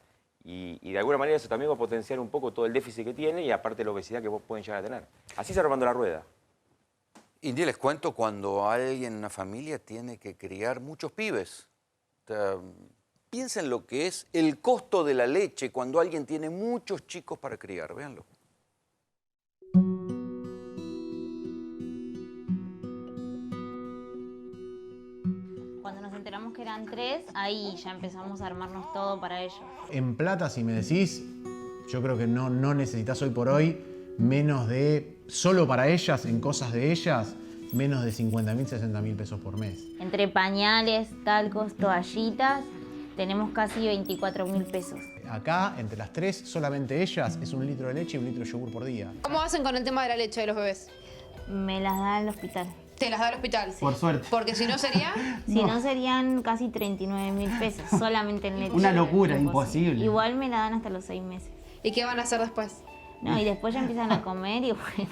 Y de alguna manera eso también va a potenciar un poco todo el déficit que tiene y aparte la obesidad que vos pueden llegar a tener. Así se va armando la rueda. Y les cuento cuando alguien en una familia tiene que criar muchos pibes. Piensen lo que es el costo de la leche cuando alguien tiene muchos chicos para criar. Véanlo. Cuando nos enteramos que eran 3, ahí ya empezamos a armarnos todo para ellos. En plata, si me decís, yo creo que no necesitas hoy por hoy menos de, solo para ellas, en cosas de ellas, menos de 50.000, 60.000 pesos por mes. Entre pañales, talcos, toallitas, tenemos casi 24.000 pesos. Acá, entre las 3, solamente ellas, es 1 litro de leche y 1 litro de yogur por día. ¿Cómo hacen con el tema de la leche de los bebés? Me las da el hospital. ¿Te las da el hospital? Sí. Por suerte. Porque si no sería... Si no serían casi 39.000 pesos, solamente en leche. Una locura, imposible. Igual me la dan hasta los 6 meses. ¿Y qué van a hacer después? No, y después ya empiezan a comer y bueno...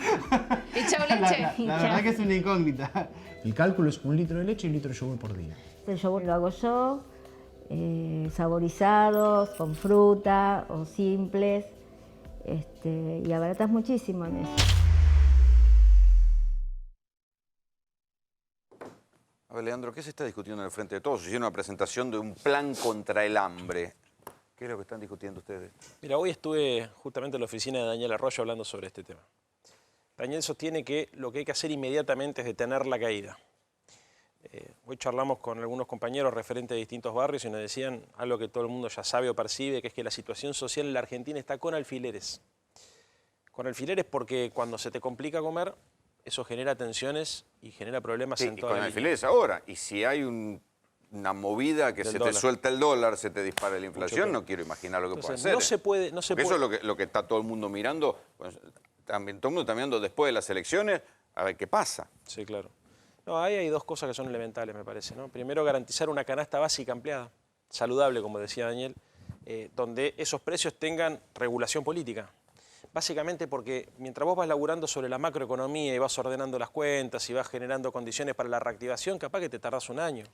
¿Y chau leche? La verdad que es una incógnita. El cálculo es 1 litro de leche y 1 litro de yogur por día. El yogur lo hago yo, saborizados, con fruta o simples, y abaratas muchísimo en eso. A ver, Leandro, ¿qué se está discutiendo en el Frente de Todos? Se hicieron una presentación de un plan contra el hambre. ¿Qué es lo que están discutiendo ustedes? Mira, hoy estuve justamente en la oficina de Daniel Arroyo hablando sobre este tema. Daniel sostiene que lo que hay que hacer inmediatamente es detener la caída. Hoy charlamos con algunos compañeros referentes de distintos barrios y nos decían algo que todo el mundo ya sabe o percibe, que es que la situación social en la Argentina está con alfileres. Con alfileres porque cuando se te complica comer, eso genera tensiones y genera problemas en toda la vida. Y con alfileres ahora. Y si hay una movida que se te suelta el dólar, se te dispara la inflación, no quiero imaginar lo que puede hacer. No se puede. Eso es lo que está todo el mundo mirando. Pues, también todo el mundo está mirando después de las elecciones a ver qué pasa. Sí, claro. No, ahí hay dos cosas que son elementales, me parece, ¿no? Primero, garantizar una canasta básica ampliada, saludable, como decía Daniel, donde esos precios tengan regulación política. básicamente porque mientras vos vas laburando sobre la macroeconomía y vas ordenando las cuentas y vas generando condiciones para la reactivación, capaz que te tardás un año.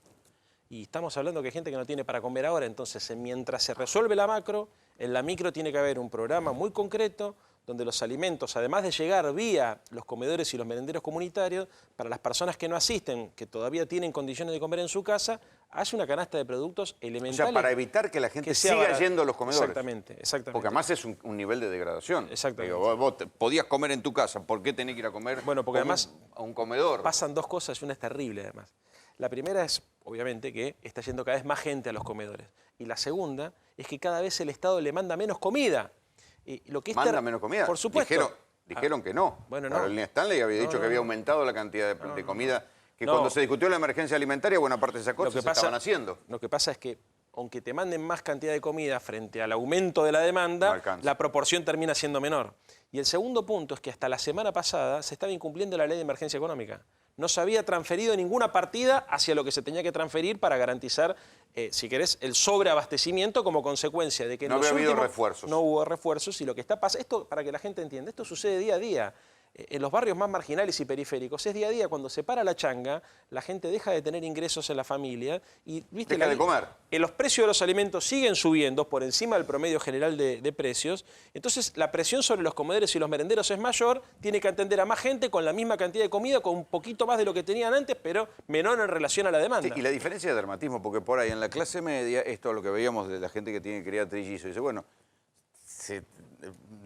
Y estamos hablando que hay gente que no tiene para comer ahora, entonces mientras se resuelve la macro, en la micro tiene que haber un programa muy concreto donde los alimentos, además de llegar vía los comedores y los merenderos comunitarios, para las personas que no asisten, que todavía tienen condiciones de comer en su casa, hace una canasta de productos elementales. O sea, para evitar que la gente siga yendo a los comedores. Exactamente, exactamente. Porque además es un nivel de degradación. Exactamente. Digo, vos podías comer en tu casa, ¿por qué tenés que ir a comer además a un comedor? Pasan dos cosas y una es terrible además. La primera es, obviamente, que está yendo cada vez más gente a los comedores. Y la segunda es que cada vez el Estado le manda menos comida. Y lo que ¿Manda menos comida? Por supuesto. Dijeron que no. Bueno, no. Carolina Stanley había dicho que había aumentado la cantidad de comida, que cuando se discutió la emergencia alimentaria, buena parte de esas cosas se estaban haciendo. Lo que pasa es que, aunque te manden más cantidad de comida frente al aumento de la demanda, la proporción termina siendo menor. Y el segundo punto es que hasta la semana pasada se estaba incumpliendo la ley de emergencia económica. No se había transferido ninguna partida hacia lo que se tenía que transferir para garantizar, si querés, el sobreabastecimiento como consecuencia de que no había habido refuerzos. No hubo refuerzos y lo que está pasando, esto para que la gente entienda, esto sucede día a día. En los barrios más marginales y periféricos es día a día, cuando se para la changa, la gente deja de tener ingresos en la familia y ¿viste? Deja de comer. Los precios de los alimentos siguen subiendo por encima del promedio general de precios, entonces la presión sobre los comedores y los merenderos es mayor, tiene que atender a más gente con la misma cantidad de comida, con un poquito más de lo que tenían antes, pero menor en relación a la demanda. Sí, y la diferencia de dermatismo, porque por ahí en la clase media, esto es lo que veíamos de la gente que tiene que criar trillizos, dice, bueno, se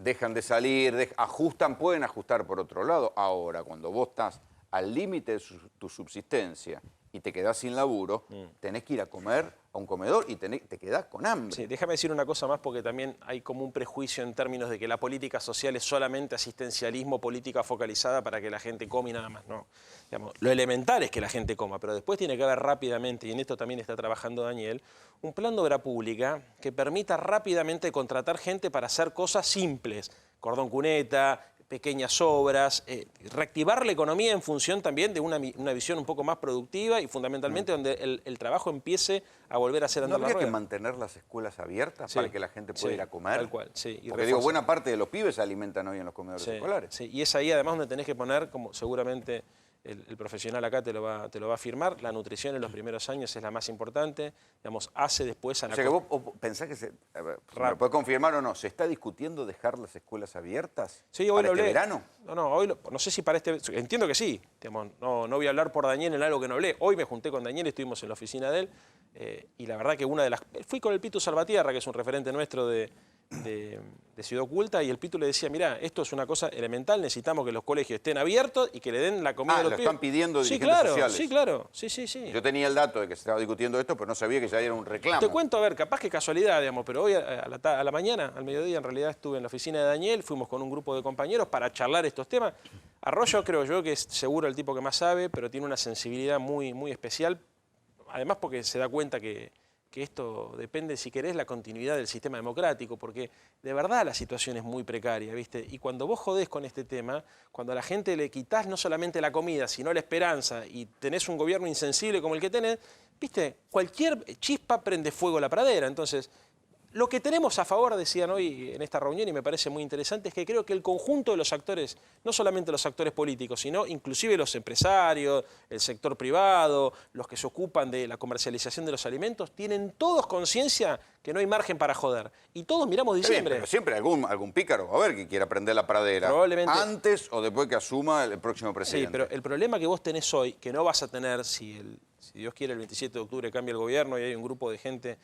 dejan de salir, ajustan, pueden ajustar por otro lado. Ahora, cuando vos estás al límite de tu subsistencia y te quedás sin laburo, tenés que ir a comer a un comedor y te quedás con hambre. Sí, déjame decir una cosa más porque también hay como un prejuicio en términos de que la política social es solamente asistencialismo, política focalizada para que la gente come y nada más. No, digamos, lo elemental es que la gente coma, pero después tiene que haber rápidamente, y en esto también está trabajando Daniel, un plan de obra pública que permita rápidamente contratar gente para hacer cosas simples, cordón cuneta, pequeñas obras, reactivar la economía en función también de una visión un poco más productiva y fundamentalmente donde el trabajo empiece a volver a hacer andar la rueda. ¿No habría que mantener las escuelas abiertas para que la gente pueda ir a comer? Tal cual, sí. Porque digo, buena parte de los pibes se alimentan hoy en los comedores escolares. Sí, y es ahí además donde tenés que poner, como seguramente el profesional acá te lo va a afirmar, la nutrición en los primeros años es la más importante, digamos, hace después a la... O sea que vos pensás que ¿me puedes confirmar o no? ¿Se está discutiendo dejar las escuelas abiertas para este verano? Hoy no sé si para este... Entiendo que sí, digamos, no voy a hablar por Daniel en algo que no hablé. Hoy me junté con Daniel, estuvimos en la oficina de él, y la verdad que fui con el Pitu Salvatierra, que es un referente nuestro de Ciudad Oculta, y el Pitu le decía, mirá, esto es una cosa elemental, necesitamos que los colegios estén abiertos y que le den la comida a los pibes. Lo están pidiendo dirigentes sociales. Sí, claro, sí. Yo tenía el dato de que se estaba discutiendo esto, pero no sabía que ya era un reclamo. Te cuento, a ver, capaz que casualidad, digamos, pero hoy a la mañana, al mediodía, en realidad estuve en la oficina de Daniel, fuimos con un grupo de compañeros para charlar estos temas. Arroyo creo yo que es seguro el tipo que más sabe, pero tiene una sensibilidad muy, muy especial, además porque se da cuenta que esto depende, si querés, la continuidad del sistema democrático, porque de verdad la situación es muy precaria, ¿viste? Y cuando vos jodés con este tema, cuando a la gente le quitás no solamente la comida, sino la esperanza, y tenés un gobierno insensible como el que tenés, ¿viste? Cualquier chispa prende fuego a la pradera. Entonces, lo que tenemos a favor, decían hoy en esta reunión, y me parece muy interesante, es que creo que el conjunto de los actores, no solamente los actores políticos, sino inclusive los empresarios, el sector privado, los que se ocupan de la comercialización de los alimentos, tienen todos conciencia que no hay margen para joder. Y todos miramos diciembre. Bien, pero siempre algún pícaro va a ver que quiera prender la pradera. Probablemente. Antes o después que asuma el próximo presidente. Sí, pero el problema que vos tenés hoy, que no vas a tener si Dios quiere el 27 de octubre cambia el gobierno y hay un grupo de gente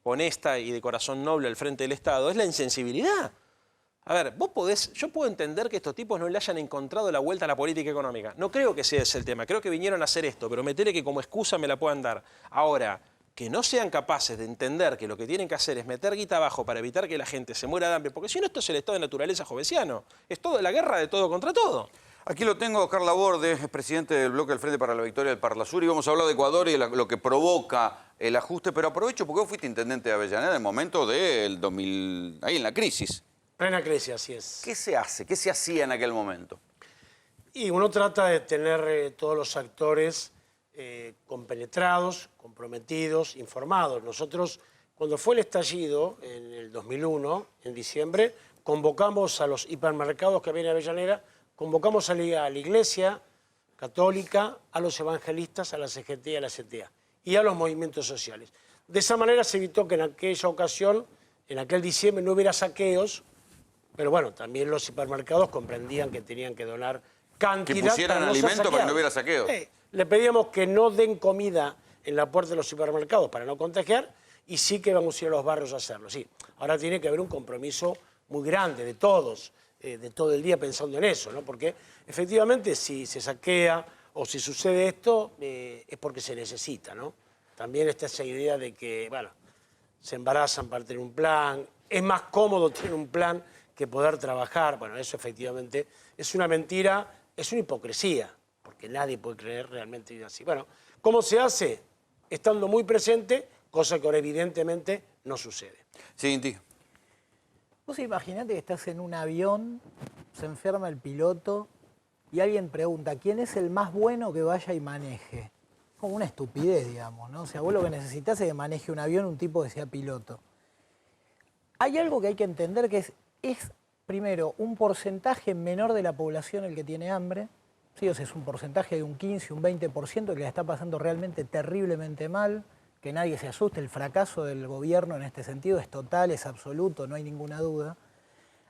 honesta y de corazón noble al frente del Estado, es la insensibilidad. A ver, yo puedo entender que estos tipos no le hayan encontrado la vuelta a la política económica. No creo que sea ese el tema, creo que vinieron a hacer esto, pero meterle que como excusa me la puedan dar. Ahora, que no sean capaces de entender que lo que tienen que hacer es meter guita abajo para evitar que la gente se muera de hambre, porque si no esto es el estado de naturaleza jovesiano, es todo la guerra de todo contra todo. Aquí lo tengo, Oscar Laborde, es presidente del bloque del Frente para la Victoria del Parlasur, y vamos a hablar de Ecuador y lo que provoca el ajuste, pero aprovecho porque vos fuiste intendente de Avellaneda en el momento del 2000, ahí en la crisis. Plena crisis, así es. ¿Qué se hace? ¿Qué se hacía en aquel momento? Y uno trata de tener todos los actores compenetrados, comprometidos, informados. Nosotros, cuando fue el estallido en el 2001, en diciembre, convocamos a los hipermercados que vienen a Avellaneda, convocamos a la Iglesia Católica, a los evangelistas, a la CGT y a la CTA, y a los movimientos sociales. De esa manera se evitó que en aquella ocasión, en aquel diciembre, no hubiera saqueos, pero bueno, también los hipermercados comprendían que tenían que donar cantidad. Que pusieran para no ser alimento para que saqueados. no hubiera saqueos. Le pedíamos que no den comida en la puerta de los supermercados para no contagiar, y sí que vamos a ir a los barrios a hacerlo. Sí, ahora tiene que haber un compromiso muy grande de todos, de todo el día pensando en eso, ¿no? Porque efectivamente si se saquea o si sucede esto, es porque se necesita, ¿no? También está esa idea de que, bueno, se embarazan para tener un plan, es más cómodo tener un plan que poder trabajar. Bueno, eso efectivamente es una mentira, es una hipocresía, porque nadie puede creer realmente así. Bueno, ¿cómo se hace? Estando muy presente, cosa que ahora evidentemente no sucede. Siguiente. Vos imaginate que estás en un avión, se enferma el piloto y alguien pregunta, ¿quién es el más bueno que vaya y maneje? Como una estupidez, digamos, ¿no? O sea, vos lo que necesitas es que maneje un avión un tipo que sea piloto. Hay algo que hay que entender que es primero, un porcentaje menor de la población el que tiene hambre. Sí, o sea, es un porcentaje de un 15, un 20% que la está pasando realmente terriblemente mal. Que nadie se asuste, el fracaso del gobierno en este sentido es total, es absoluto, no hay ninguna duda.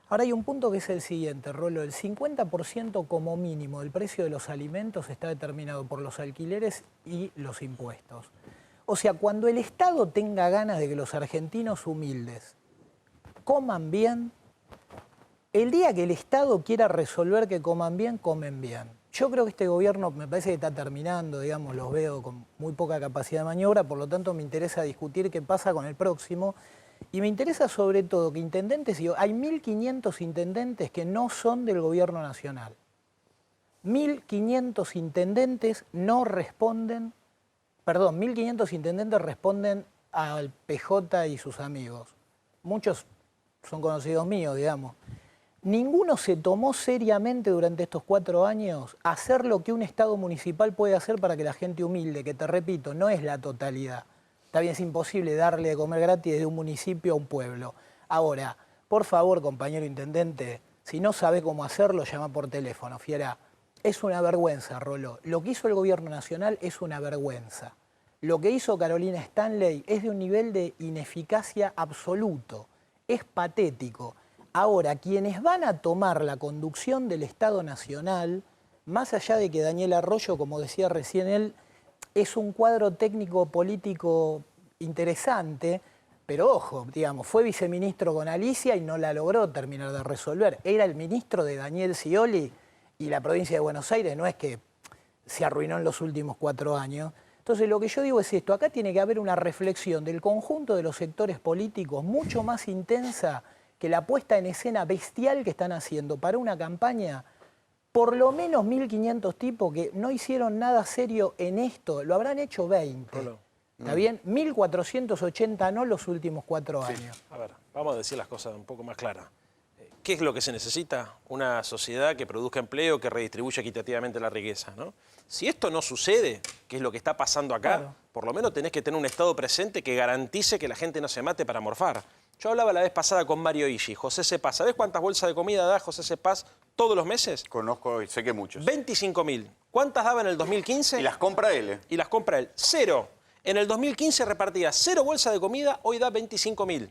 Ahora hay un punto que es el siguiente, Rolo, el 50% como mínimo del precio de los alimentos está determinado por los alquileres y los impuestos. O sea, cuando el Estado tenga ganas de que los argentinos humildes coman bien, el día que el Estado quiera resolver que coman bien, comen bien. Yo creo que este gobierno me parece que está terminando, digamos, los veo con muy poca capacidad de maniobra, por lo tanto me interesa discutir qué pasa con el próximo. Y me interesa sobre todo que intendentes, hay 1.500 intendentes que no son del gobierno nacional. 1.500 intendentes no responden, perdón, 1.500 intendentes responden al PJ y sus amigos. Muchos son conocidos míos, digamos. Ninguno se tomó seriamente durante estos 4 años hacer lo que un Estado municipal puede hacer para que la gente humilde, que te repito, no es la totalidad. Está bien, es imposible darle de comer gratis de un municipio a un pueblo. Ahora, por favor, compañero intendente, si no sabe cómo hacerlo, llama por teléfono, fiera. Es una vergüenza, Rolo. Lo que hizo el gobierno nacional es una vergüenza. Lo que hizo Carolina Stanley es de un nivel de ineficacia absoluto. Es patético. Ahora, quienes van a tomar la conducción del Estado Nacional, más allá de que Daniel Arroyo, como decía recién él, es un cuadro técnico-político interesante, pero ojo, digamos, fue viceministro con Alicia y no la logró terminar de resolver. Era el ministro de Daniel Scioli y la provincia de Buenos Aires no es que se arruinó en los últimos 4 años. Entonces, lo que yo digo es esto, acá tiene que haber una reflexión del conjunto de los sectores políticos mucho más intensa que la puesta en escena bestial que están haciendo para una campaña, por lo menos 1.500 tipos que no hicieron nada serio en esto, lo habrán hecho 20. ¿Está bien? 1.480 no los últimos 4 años. A ver, vamos a decir las cosas un poco más claras. ¿Qué es lo que se necesita? Una sociedad que produzca empleo, que redistribuya equitativamente la riqueza, ¿no? Si esto no sucede, que es lo que está pasando acá, claro, por lo menos tenés que tener un Estado presente que garantice que la gente no se mate para morfar. Yo hablaba la vez pasada con Mario Illi, José Cepaz. ¿Sabés cuántas bolsas de comida da José Cepaz todos los meses? Conozco y sé que muchos. 25.000. ¿Cuántas daba en el 2015? Y las compra él. Y las compra él. 0. En el 2015 repartía 0 bolsas de comida, hoy da 25.000.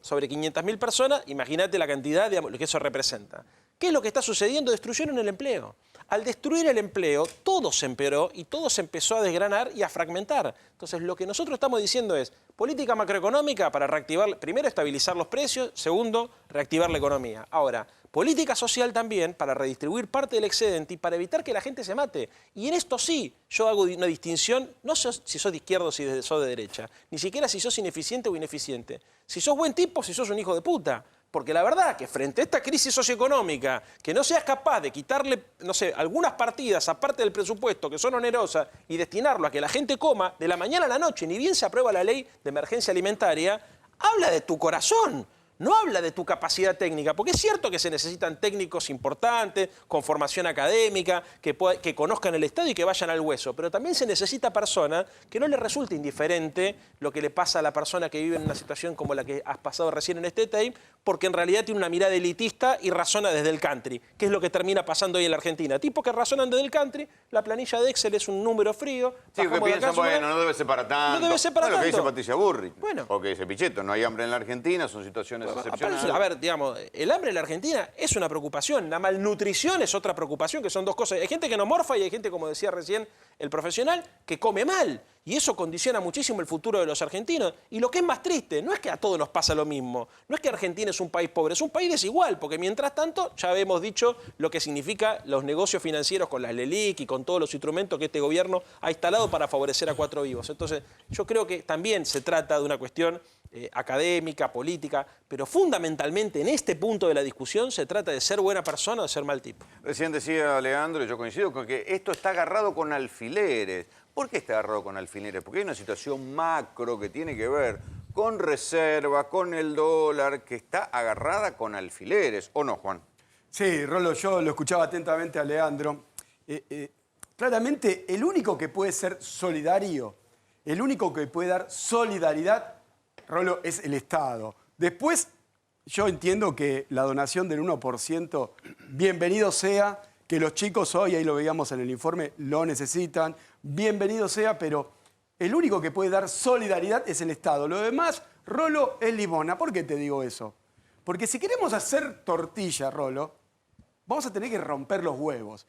Sobre 500.000 personas, imagínate la cantidad de lo que eso representa. ¿Qué es lo que está sucediendo? Destruyeron el empleo. Al destruir el empleo, todo se empeoró y todo se empezó a desgranar y a fragmentar. Entonces, lo que nosotros estamos diciendo es política macroeconómica para reactivar, primero, estabilizar los precios, segundo, reactivar la economía. Ahora, política social también para redistribuir parte del excedente y para evitar que la gente se mate. Y en esto sí, yo hago una distinción, no sé si sos de izquierda o si sos de derecha, ni siquiera si sos ineficiente o ineficiente. Si sos buen tipo, si sos un hijo de puta. Porque la verdad que frente a esta crisis socioeconómica, que no seas capaz de quitarle, no sé, algunas partidas aparte del presupuesto que son onerosas y destinarlo a que la gente coma de la mañana a la noche, ni bien se aprueba la ley de emergencia alimentaria, habla de tu corazón. no habla de tu capacidad técnica, porque es cierto que se necesitan técnicos importantes, con formación académica, que conozcan el Estado y que vayan al hueso, pero también se necesita personas que no les resulte indiferente lo que le pasa a la persona que vive en una situación como la que has pasado recién en este tape, porque en realidad tiene una mirada elitista y razona desde el country, que es lo que termina pasando hoy en la Argentina. Tipos que razonan desde el country, la planilla de Excel es un número frío. Sí, que piensan, bueno, no debe ser para tanto. No debe ser para lo que tanto. dice Patricia Burrich. Bueno. O que dice Pichetto, no hay hambre en la Argentina, son situaciones excepcionales. A ver, digamos, el hambre en la Argentina es una preocupación, la malnutrición es otra preocupación, que son dos cosas. Hay gente que no morfa y hay gente, como decía recién el profesional, que come mal. Y eso condiciona muchísimo el futuro de los argentinos. Y lo que es más triste, no es que a todos nos pasa lo mismo. No es que Argentina es un país pobre, es un país desigual, porque mientras tanto ya hemos dicho lo que significa los negocios financieros con las LELIQ y con todos los instrumentos que este gobierno ha instalado para favorecer a Cuatro Vivos. Entonces, yo creo que también se trata de una cuestión académica, política, pero fundamentalmente en este punto de la discusión se trata de ser buena persona o de ser mal tipo. Recién decía Leandro, y yo coincido con que esto está agarrado con alfileres. ¿Por qué está agarrado con alfileres? Porque hay una situación macro que tiene que ver con reserva, con el dólar, que está agarrada con alfileres. ¿O no, Juan? Sí, Rolo, yo lo escuchaba atentamente a Leandro. Claramente, el único que puede ser solidario, el único que puede dar solidaridad, Rolo, es el Estado. Después, yo entiendo que la donación del 1%, bienvenido sea, que los chicos hoy, ahí lo veíamos en el informe, lo necesitan, bienvenido sea, pero el único que puede dar solidaridad es el Estado. Lo demás, Rolo, es limona. ¿Por qué te digo eso? Porque si queremos hacer tortilla, Rolo, vamos a tener que romper los huevos.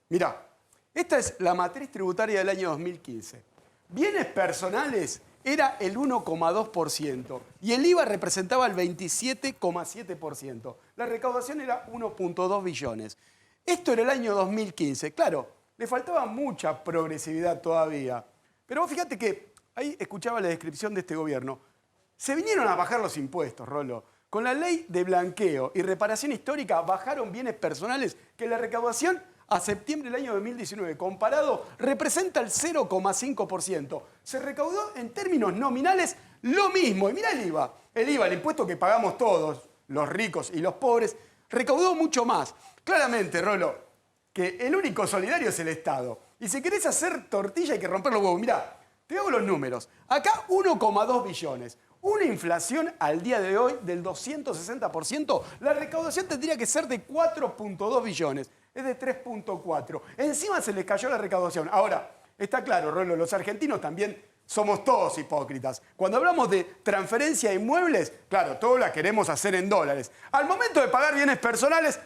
Mirá, esta es la matriz tributaria del año 2015. Bienes personales era el 1,2% y el IVA representaba el 27,7%. La recaudación era 1,2 billones. Esto era el año 2015. Claro, le faltaba mucha progresividad todavía. Pero vos fíjate que, ahí escuchaba la descripción de este gobierno, se vinieron a bajar los impuestos, Rolo. Con la ley de blanqueo y reparación histórica bajaron bienes personales que la recaudación a septiembre del año 2019 comparado representa el 0,5%. Se recaudó en términos nominales lo mismo. Y mirá el IVA, el impuesto que pagamos todos, los ricos y los pobres, recaudó mucho más. Claramente, Rolo, que el único solidario es el Estado. Y si querés hacer tortilla hay que romper los huevos. Mirá, te hago los números. Acá 1,2 billones. Una inflación al día de hoy del 260%, la recaudación tendría que ser de 4,2 billones. Es de 3,4. Encima se les cayó la recaudación. Ahora, está claro, Rolo, los argentinos también somos todos hipócritas. Cuando hablamos de transferencia a inmuebles, claro, todos la queremos hacer en dólares. Al momento de pagar bienes personales,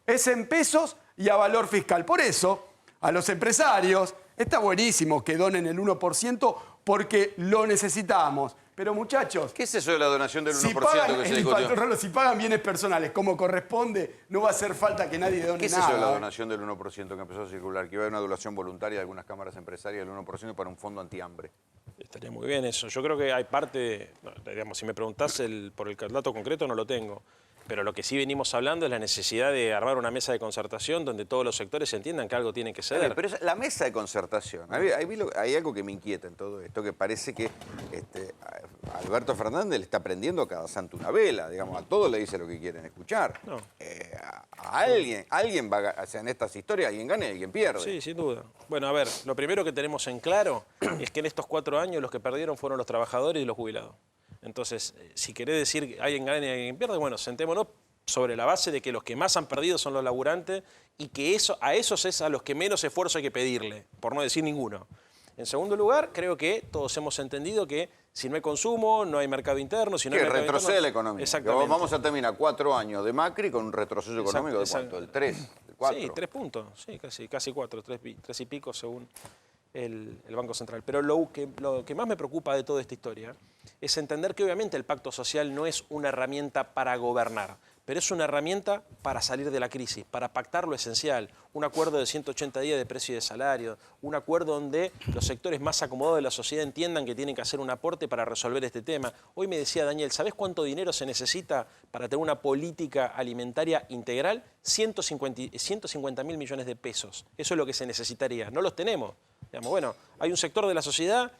es en pesos y a valor fiscal. Por eso, a los empresarios, está buenísimo que donen el 1% porque lo necesitamos. Pero muchachos... ¿Qué es eso de la donación del 1% que se discutió? Rolo, si pagan bienes personales como corresponde, no va a hacer falta que nadie done nada. ¿Qué es eso de la donación del 1% que empezó a circular? Que iba a haber una donación voluntaria de algunas cámaras empresarias del 1% para un fondo antihambre. Estaría muy bien eso. Yo creo que hay parte, digamos, si me preguntás por el dato concreto no lo tengo, pero lo que sí venimos hablando es la necesidad de armar una mesa de concertación donde todos los sectores entiendan que algo tiene que ceder. Pero la mesa de concertación, hay algo que me inquieta en todo esto, que parece que Alberto Fernández le está prendiendo a cada santo una vela, digamos, a todos le dice lo que quieren escuchar. No. A alguien va a, o sea, en estas historias alguien gana y alguien pierde. Sí, sin duda. Bueno, a ver, lo primero que tenemos en claro es que en estos 4 años los que perdieron fueron los trabajadores y los jubilados. Entonces, si querés decir que alguien gana y alguien pierde, bueno, sentémonos sobre la base de que los que más han perdido son los laburantes y que a esos es a los que menos esfuerzo hay que pedirle, por no decir ninguno. En segundo lugar, creo que todos hemos entendido que si no hay consumo, no hay mercado interno. Si no hay mercado retrocede interno, la economía. Exactamente. Vamos a terminar 4 años de Macri con un retroceso económico de ¿cuánto? ¿El 3? ¿El 4? Sí, 3 puntos. Sí, casi 4, 3 y pico según el Banco Central. Pero lo que más me preocupa de toda esta historia es entender que obviamente el pacto social no es una herramienta para gobernar, pero es una herramienta para salir de la crisis, para pactar lo esencial, un acuerdo de 180 días de precio y de salario, un acuerdo donde los sectores más acomodados de la sociedad entiendan que tienen que hacer un aporte para resolver este tema. Hoy me decía Daniel, ¿sabés cuánto dinero se necesita para tener una política alimentaria integral? 150.000 millones de pesos. Eso es lo que se necesitaría. No los tenemos. Digamos, bueno, hay un sector de la sociedad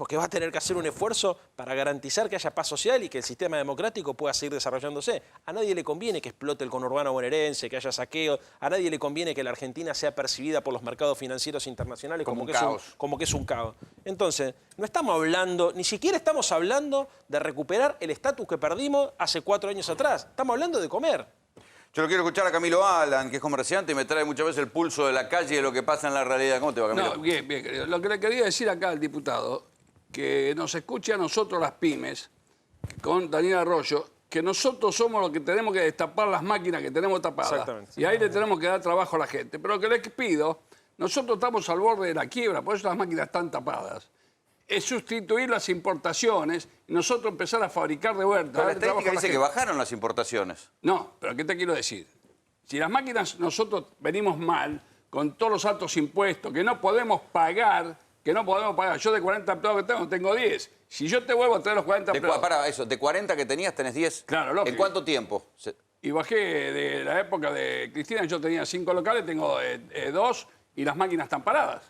que va a tener que hacer un esfuerzo para garantizar que haya paz social y que el sistema democrático pueda seguir desarrollándose. A nadie le conviene que explote el conurbano bonaerense, que haya saqueo, a nadie le conviene que la Argentina sea percibida por los mercados financieros internacionales como que es un caos. Entonces, no estamos hablando, ni siquiera estamos hablando de recuperar el estatus que perdimos hace 4 años atrás. Estamos hablando de comer. Yo lo quiero escuchar a Camilo Alan, que es comerciante y me trae muchas veces el pulso de la calle y de lo que pasa en la realidad. ¿Cómo te va, Camilo? No, bien, querido. Lo que le quería decir acá al diputado, que nos escuche a nosotros las pymes, con Daniel Arroyo, que nosotros somos los que tenemos que destapar las máquinas que tenemos tapadas. Exactamente. Y ahí le tenemos que dar trabajo a la gente. Pero lo que les pido, nosotros estamos al borde de la quiebra, por eso las máquinas están tapadas. Es sustituir las importaciones y nosotros empezar a fabricar de vuelta. Pero la estadística dice que bajaron las importaciones. No, pero ¿qué te quiero decir? Si las máquinas nosotros venimos mal, con todos los altos impuestos, que no podemos pagar, yo de 40 empleados que tengo 10. Si yo te vuelvo a traer los 40 empleados... Para eso, de 40 que tenías, tenés 10. Claro, lógico. ¿En cuánto tiempo? Y bajé de la época de Cristina, yo tenía 5 locales, tengo 2 y las máquinas están paradas.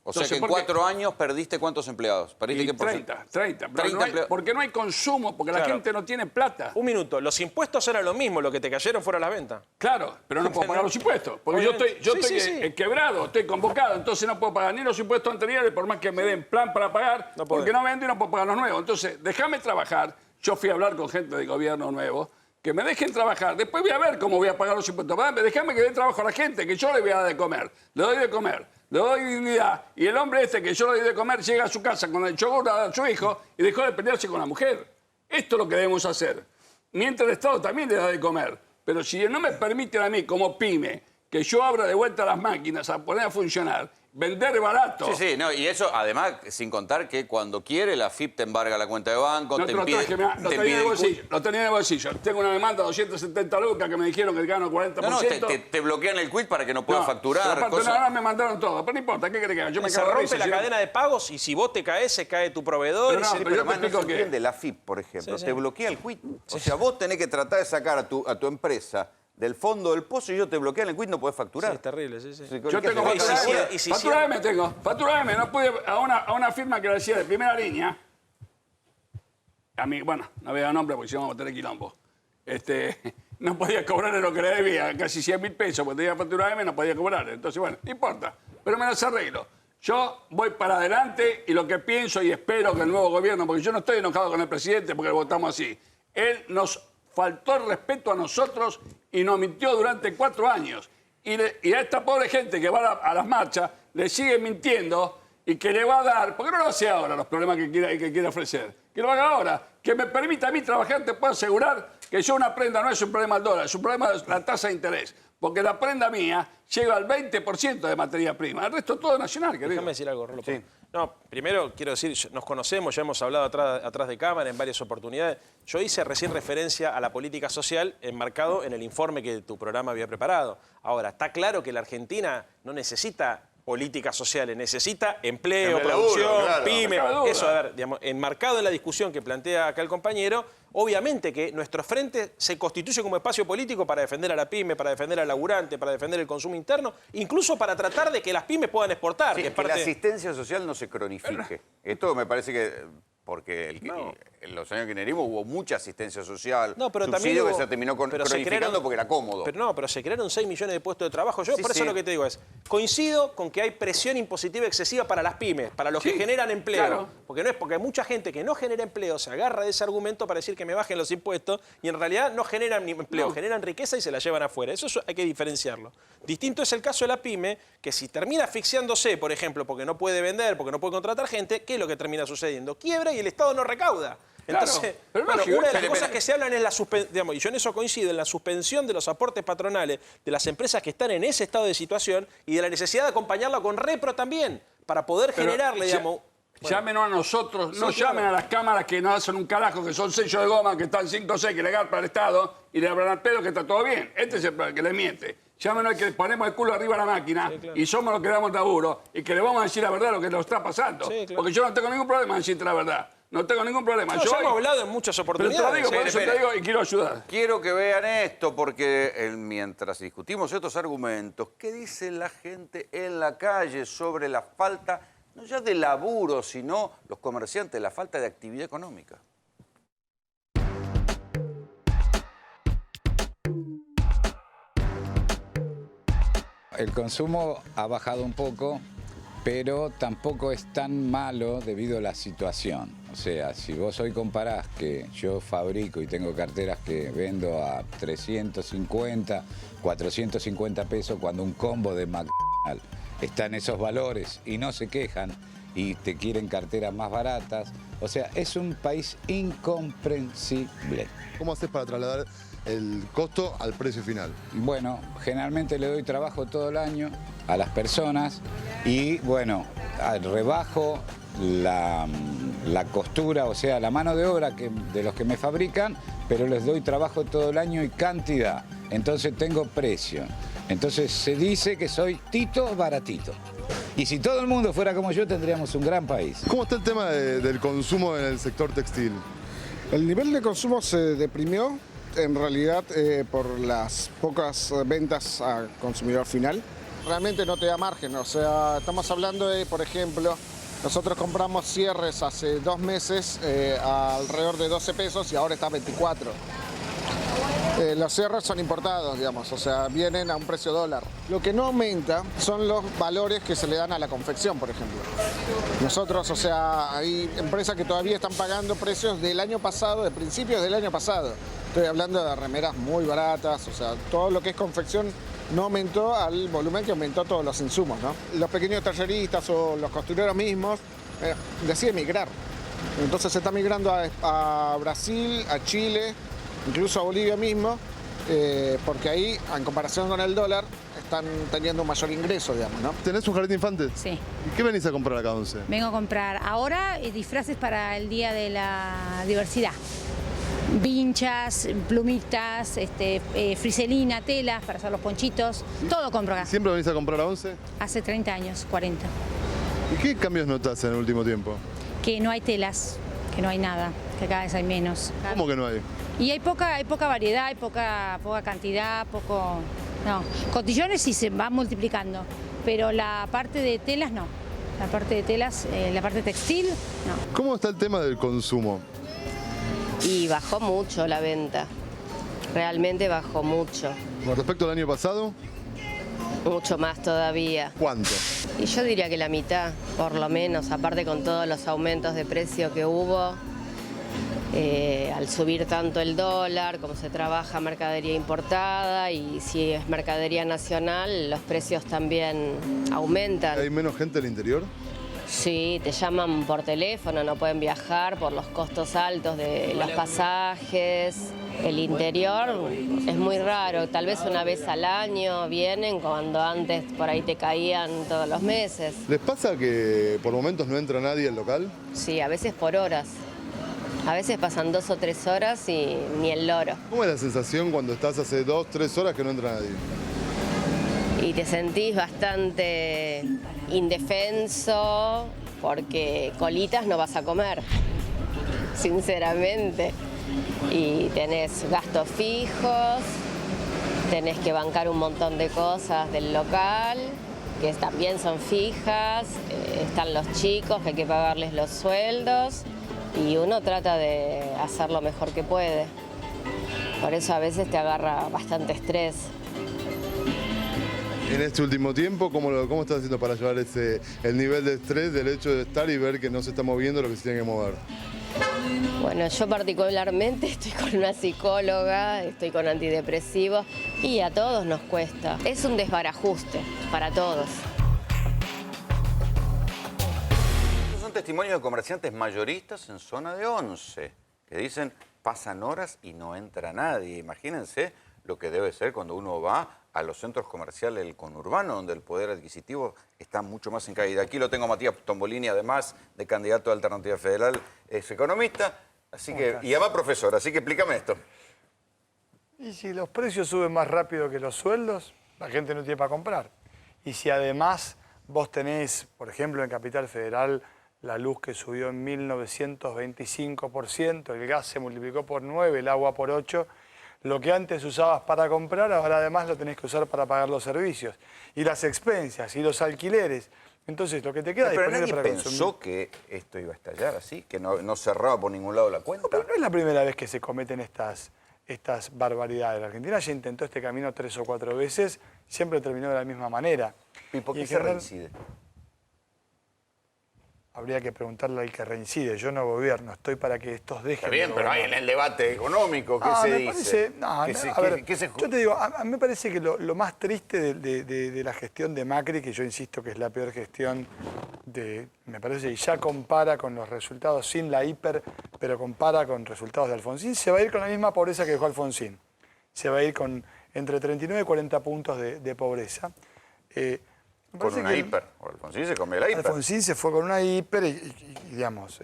O sea que en 4 años perdiste ¿cuántos empleados? ¿Perdiste qué 30. Pero porque no hay consumo, porque la gente no tiene plata. Un minuto, los impuestos eran lo mismo, lo que te cayeron fueron las ventas. Claro, pero no puedo pagar los impuestos. Porque yo estoy quebrado, estoy convocado, entonces no puedo pagar ni los impuestos anteriores, por más que me den plan para pagar, porque no vendo y no puedo pagar los nuevos. Entonces, déjame trabajar. Yo fui a hablar con gente de gobierno nuevo, que me dejen trabajar. Después voy a ver cómo voy a pagar los impuestos. Déjame que dé trabajo a la gente, que yo le voy a dar de comer. Le doy de comer. Le doy dignidad. Y el hombre este que yo le doy de comer llega a su casa con el yogur a su hijo y dejó de pelearse con la mujer. Esto es lo que debemos hacer. Mientras el Estado también le da de comer. Pero si no me permiten a mí, como pyme, que yo abra de vuelta las máquinas a poner a funcionar, vender barato. Sí, no, y eso además, sin contar que cuando quiere la FIP te embarga la cuenta de banco, No, te lo impide... tenía en el bolsillo. Tengo una demanda de 270 lucas que me dijeron que gano 40%. No, te bloquean el quit para que no puedas facturar. Pero aparte, ahora me mandaron todo. Pero no importa, ¿qué crees que haga? Yo me se rompe la cadena de pagos y si vos te caes, se cae tu proveedor. Pero además no se entiende, la FIP, por ejemplo, te bloquea el quit. O sea, vos tenés que tratar de sacar a tu empresa del fondo del pozo y ellos te bloquean el quit, no podés facturar. Sí, es terrible, sí. Yo tengo factura M, factura M, no pude a una firma que lo decía de primera línea. A mí, bueno, no voy a dar nombre porque si no vamos a tener quilombo. No podía cobrarle lo que le debía, casi 100.000 pesos, porque tenía factura M, no podía cobrarle. Entonces, bueno, no importa, pero me las arreglo. Yo voy para adelante y lo que pienso y espero que el nuevo gobierno, porque yo no estoy enojado con el presidente porque lo votamos así, él nos faltó el respeto a nosotros y nos mintió durante 4 años. Y a esta pobre gente que va a las marchas le sigue mintiendo y que le va a dar, ¿por qué no lo hace ahora los problemas que quiere ofrecer? Que lo haga ahora, que me permita a mí trabajar, te puedo asegurar que yo una prenda no es un problema del dólar, es un problema de la tasa de interés. Porque la prenda mía llega al 20% de materia prima, el resto todo nacional, querido. Déjame decir algo, Rolo. Sí. No, primero quiero decir, nos conocemos, ya hemos hablado atrás de cámara en varias oportunidades. Yo hice recién referencia a la política social enmarcado en el informe que tu programa había preparado. Ahora, está claro que la Argentina no necesita políticas sociales, necesita empleo, producción, pyme. Eso, a ver, digamos, enmarcado en la discusión que plantea acá el compañero, obviamente que nuestro frente se constituye como espacio político para defender a la pyme, para defender al laburante, para defender el consumo interno, incluso para tratar de que las pymes puedan exportar. Sí, que la asistencia social no se cronifique. Esto me parece que... Porque en los años kirchnerismo hubo mucha asistencia social, subsidio que se terminó cronificando porque era cómodo. Pero se crearon 6 millones de puestos de trabajo. Yo por eso lo que te digo es, coincido con que hay presión impositiva excesiva para las pymes, para los que generan empleo. Claro. Porque no es porque hay mucha gente que no genera empleo, se agarra de ese argumento para decir que me bajen los impuestos y en realidad no generan ni empleo, generan riqueza y se la llevan afuera. Eso hay que diferenciarlo. Distinto es el caso de la pyme, que si termina asfixiándose, por ejemplo, porque no puede vender, porque no puede contratar gente, ¿qué es lo que termina sucediendo? Quiebra y el Estado no recauda. Entonces, una de las cosas que se hablan es la suspensión, y yo en eso coincido, en la suspensión de los aportes patronales de las empresas que están en ese estado de situación y de la necesidad de acompañarla con repro también, para poder generarle, digamos... Llámenos a nosotros, no llamen a las cámaras que no hacen un carajo, que son sellos de goma, que están 5 o 6, que legal para el Estado, y le hablan al pedo que está todo bien. Este es el que le miente. Llámenos al que ponemos el culo arriba a la máquina y somos los que damos laburo y que le vamos a decir la verdad de lo que nos está pasando. Porque yo no tengo ningún problema en decirte la verdad. No tengo ningún problema. No, ya hemos hablado en muchas oportunidades. Pero te lo digo, por eso te digo y quiero ayudar. Quiero que vean esto porque mientras discutimos estos argumentos, ¿qué dice la gente en la calle sobre la falta no ya de laburo, sino los comerciantes, la falta de actividad económica. El consumo ha bajado un poco, pero tampoco es tan malo debido a la situación. O sea, si vos hoy comparás que yo fabrico y tengo carteras que vendo a 350, 450 pesos cuando un combo de McDonald's está en esos valores y no se quejan y te quieren carteras más baratas. O sea, es un país incomprensible. ¿Cómo haces para trasladar el costo al precio final? Bueno, generalmente le doy trabajo todo el año a las personas y, bueno, rebajo la costura, o sea, la mano de obra de los que me fabrican, pero les doy trabajo todo el año y cantidad. Entonces tengo precio. Entonces se dice que soy Tito baratito. Y si todo el mundo fuera como yo, tendríamos un gran país. ¿Cómo está el tema del consumo en el sector textil? El nivel de consumo se deprimió, en realidad, por las pocas ventas al consumidor final. Realmente no te da margen, o sea, estamos hablando de, por ejemplo, nosotros compramos cierres hace 2 meses alrededor de 12 pesos y ahora está a 24. Los cierres son importados, digamos, o sea, vienen a un precio dólar. Lo que no aumenta son los valores que se le dan a la confección, por ejemplo. Nosotros, o sea, hay empresas que todavía están pagando precios del año pasado, de principios del año pasado. Estoy hablando de remeras muy baratas, o sea, todo lo que es confección no aumentó al volumen que aumentó todos los insumos, ¿no? Los pequeños talleristas o los costureros mismos deciden migrar. Entonces se está migrando a Brasil, a Chile, incluso a Bolivia mismo, porque ahí, en comparación con el dólar, están teniendo un mayor ingreso, digamos, ¿no? ¿Tenés un jardín de infantes? Sí. ¿Y qué venís a comprar acá, Once? Vengo a comprar ahora disfraces para el Día de la Diversidad. Vinchas, plumitas, friselina, telas para hacer los ponchitos, todo compro acá. ¿Siempre venís a comprar a Once? Hace 30 años, 40. ¿Y qué cambios notás en el último tiempo? Que no hay telas, que no hay nada, que cada vez hay menos. ¿Cómo que no hay? Y hay poca variedad, hay poca cantidad, poco... No, cotillones sí se van multiplicando, pero la parte de telas no. La parte de telas, la parte textil, no. ¿Cómo está el tema del consumo? Y bajó mucho la venta, realmente bajó mucho. ¿Con respecto al año pasado? Mucho más todavía. ¿Cuánto? Y yo diría que la mitad, por lo menos, aparte con todos los aumentos de precio que hubo, al subir tanto el dólar, como se trabaja mercadería importada y si es mercadería nacional, los precios también aumentan. ¿Hay menos gente en el interior? Sí, te llaman por teléfono, no pueden viajar por los costos altos de los pasajes. El interior es muy raro, tal vez una vez al año vienen, cuando antes por ahí te caían todos los meses. ¿Les pasa que por momentos no entra nadie al local? Sí, a veces por horas. A veces pasan 2 o 3 horas y ni el loro. ¿Cómo es la sensación cuando estás hace 2 o 3 horas que no entra nadie? Y te sentís bastante indefenso porque colitas no vas a comer, sinceramente. Y tenés gastos fijos, tenés que bancar un montón de cosas del local, que también son fijas, están los chicos que hay que pagarles los sueldos y uno trata de hacer lo mejor que puede. Por eso a veces te agarra bastante estrés. En este último tiempo, ¿cómo estás haciendo para llevar el nivel de estrés del hecho de estar y ver que no se está moviendo lo que se tiene que mover? Bueno, yo particularmente estoy con una psicóloga, estoy con antidepresivos y a todos nos cuesta. Es un desbarajuste para todos. Estos son testimonios de comerciantes mayoristas en zona de Once, que dicen pasan horas y no entra nadie. Imagínense lo que debe ser cuando uno va a los centros comerciales del conurbano, donde el poder adquisitivo está mucho más en caída. Aquí lo tengo a Matías Tombolini, además de candidato a Alternativa Federal, es economista, así que, y además profesor, así que explícame esto. Y si los precios suben más rápido que los sueldos, la gente no tiene para comprar. Y si además vos tenés, por ejemplo, en Capital Federal, la luz que subió en 1925%, el gas se multiplicó por 9, el agua por 8, lo que antes usabas para comprar, ahora además lo tenés que usar para pagar los servicios. Y las expensas y los alquileres Entonces, lo que te queda Pero disponible nadie para pensó que esto iba a estallar así, que no cerraba por ningún lado la cuenta. No, pero no es la primera vez que se cometen estas barbaridades. La Argentina ya intentó este camino 3 o 4 veces, siempre terminó de la misma manera. ¿Y por qué en se general, reincide? Habría que preguntarle al que reincide. Yo no gobierno, estoy para que estos dejen. Está bien, de pero gobernar. hay en el debate económico, ¿qué se me dice? parece, no, ¿Qué se- a ver, qué se- yo te digo, a mí me parece que lo más triste de la gestión de Macri, que yo insisto que es la peor gestión me parece, y ya compara con los resultados sin la hiper, pero compara con resultados de Alfonsín, se va a ir con la misma pobreza que dejó Alfonsín. Se va a ir con entre 39 y 40 puntos de pobreza. Me Con parece una que hiper. Alfonsín se comió la hiper. Alfonsín se fue con una hiper y digamos,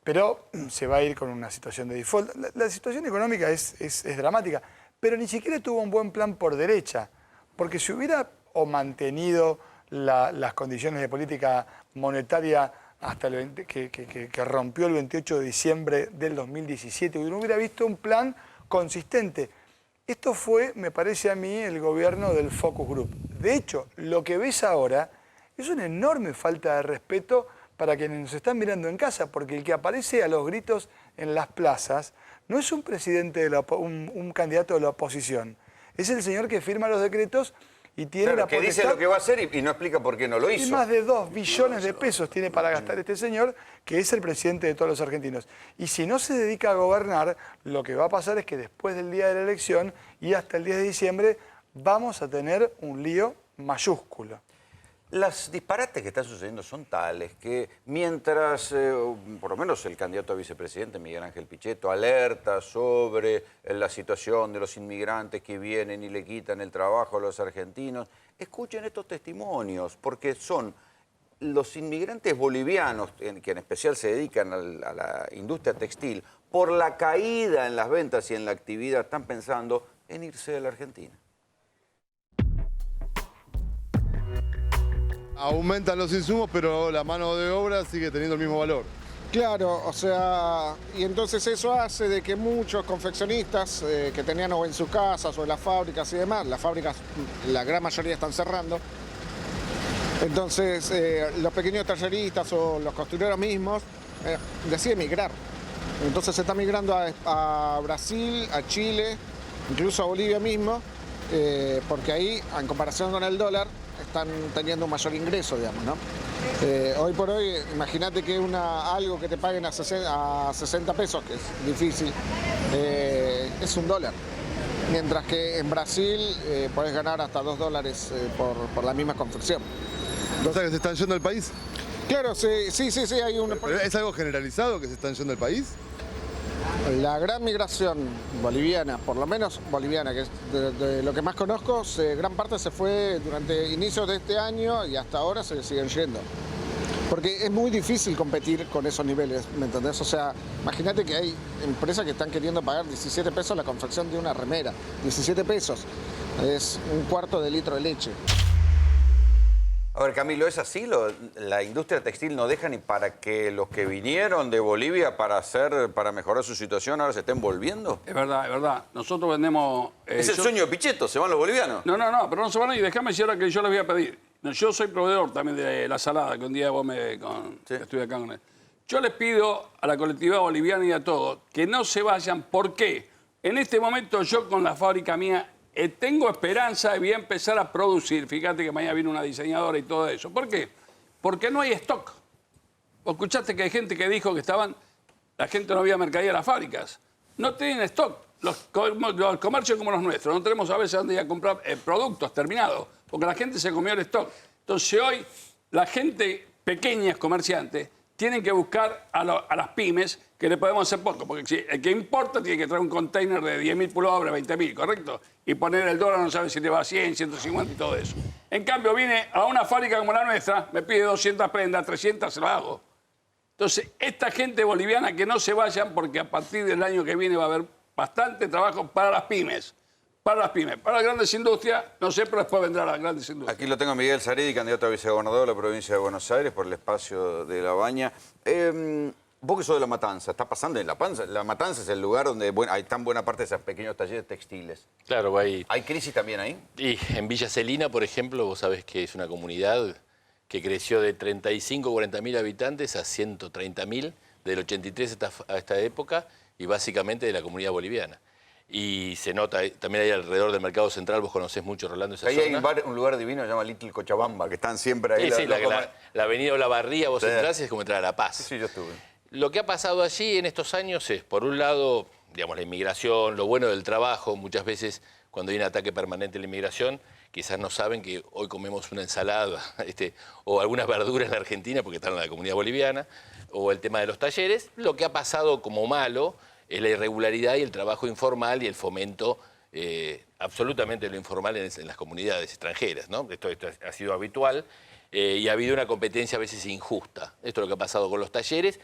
pero se va a ir con una situación de default. La situación económica es dramática, pero ni siquiera tuvo un buen plan por derecha, porque si hubiera mantenido las condiciones de política monetaria hasta que rompió el 28 de diciembre del 2017, uno hubiera visto un plan consistente. Esto fue, me parece a mí, el gobierno del Focus Group. De hecho, lo que ves ahora es una enorme falta de respeto para quienes nos están mirando en casa, porque el que aparece a los gritos en las plazas no es un presidente, un candidato de la oposición, es el señor que firma los decretos y tiene Claro, la que potestad. dice lo que va a hacer y no explica por qué no lo hizo. Y más de 2 billones de pesos tiene para gastar este señor, que es el presidente de todos los argentinos. Y si no se dedica a gobernar, lo que va a pasar es que después del día de la elección y hasta el 10 de diciembre vamos a tener un lío mayúsculo. Los disparates que están sucediendo son tales que mientras, por lo menos el candidato a vicepresidente, Miguel Ángel Pichetto, alerta sobre la situación de los inmigrantes que vienen y le quitan el trabajo a los argentinos, escuchen estos testimonios, porque son los inmigrantes bolivianos, que en especial se dedican a la industria textil, por la caída en las ventas y en la actividad, están pensando en irse de la Argentina. Aumentan los insumos, pero la mano de obra sigue teniendo el mismo valor. Claro, o sea, y entonces eso hace de que muchos confeccionistas que tenían o en sus casas o en las fábricas y demás, las fábricas, la gran mayoría están cerrando, entonces los pequeños talleristas o los costureros mismos deciden migrar. Entonces se está migrando a Brasil, a Chile, incluso a Bolivia mismo, porque ahí, en comparación con el dólar, están teniendo un mayor ingreso, digamos, ¿no? Hoy por hoy, imagínate que algo que te paguen a 60 pesos, que es difícil, es $1. Mientras que en Brasil podés ganar hasta $2 por la misma confección. ¿No sabes que se están yendo del país? Claro, sí, hay una... ¿Pero es algo generalizado que se están yendo del país? La gran migración boliviana, por lo menos boliviana, que es de lo que más conozco, gran parte se fue durante inicios de este año y hasta ahora se siguen yendo. Porque es muy difícil competir con esos niveles, ¿me entendés? O sea, imagínate que hay empresas que están queriendo pagar 17 pesos la confección de una remera. 17 pesos. Es un cuarto de litro de leche. A ver, Camilo, ¿es así? ¿La industria textil no deja ni para que los que vinieron de Bolivia para mejorar su situación ahora se estén volviendo? Es verdad, es verdad. Nosotros vendemos... es el sueño de Pichetto, ¿se van los bolivianos? No, pero no se van a ir. Déjame decir ahora que yo les voy a pedir. Yo soy proveedor también de la salada, que un día vos estuve acá con él. Yo les pido a la colectividad boliviana y a todos que no se vayan. ¿Por qué? En este momento yo con la fábrica mía tengo esperanza de voy a empezar a producir. Fíjate que mañana viene una diseñadora y todo eso. ¿Por qué? Porque no hay stock. Vos escuchaste que hay gente que dijo que la gente no había mercadería en las fábricas. No tienen stock. Los comercios como los nuestros, no tenemos a veces dónde ir a comprar productos terminados, porque la gente se comió el stock. Entonces hoy la gente pequeña, comerciantes, tienen que buscar a las pymes que le podemos hacer poco, porque si el que importa tiene que traer un container de 10.000 pulobres, 20.000, ¿correcto? Y poner el dólar, no sabe si le va a 100, 150 y todo eso. En cambio, viene a una fábrica como la nuestra, me pide 200 prendas, 300 se lo hago. Entonces, esta gente boliviana que no se vayan, porque a partir del año que viene va a haber bastante trabajo para las pymes. Para las pymes. Para las grandes industrias, no sé, pero después vendrán las grandes industrias. Aquí lo tengo a Miguel Zaredi, candidato a vicegobernador de la provincia de Buenos Aires por el espacio de La Baña. Vos que sos de La Matanza, está pasando en La Matanza es el lugar donde hay tan buena parte de esos pequeños talleres textiles. Claro, ¿Hay crisis también ahí? Y en Villa Celina, por ejemplo, vos sabés que es una comunidad que creció de 35 o 40.000 habitantes a 130.000 del 83 a esta época y básicamente de la comunidad boliviana. Y se nota, también ahí alrededor del Mercado Central, vos conocés mucho, Rolando, esa Ahí zona. hay un lugar divino que se llama Little Cochabamba, que están siempre ahí. Sí, la avenida Olavarría, vos entrás y es como entrar a La Paz. Sí, yo estuve. Lo que ha pasado allí en estos años es, por un lado, digamos, la inmigración, lo bueno del trabajo. Muchas veces cuando hay un ataque permanente a la inmigración, quizás no saben que hoy comemos una ensalada o algunas verduras en la Argentina porque están en la comunidad boliviana, o el tema de los talleres. Lo que ha pasado como malo es la irregularidad y el trabajo informal y el fomento absolutamente de lo informal en las comunidades extranjeras, ¿no? Esto ha sido habitual y ha habido una competencia a veces injusta. Esto es lo que ha pasado con los talleres.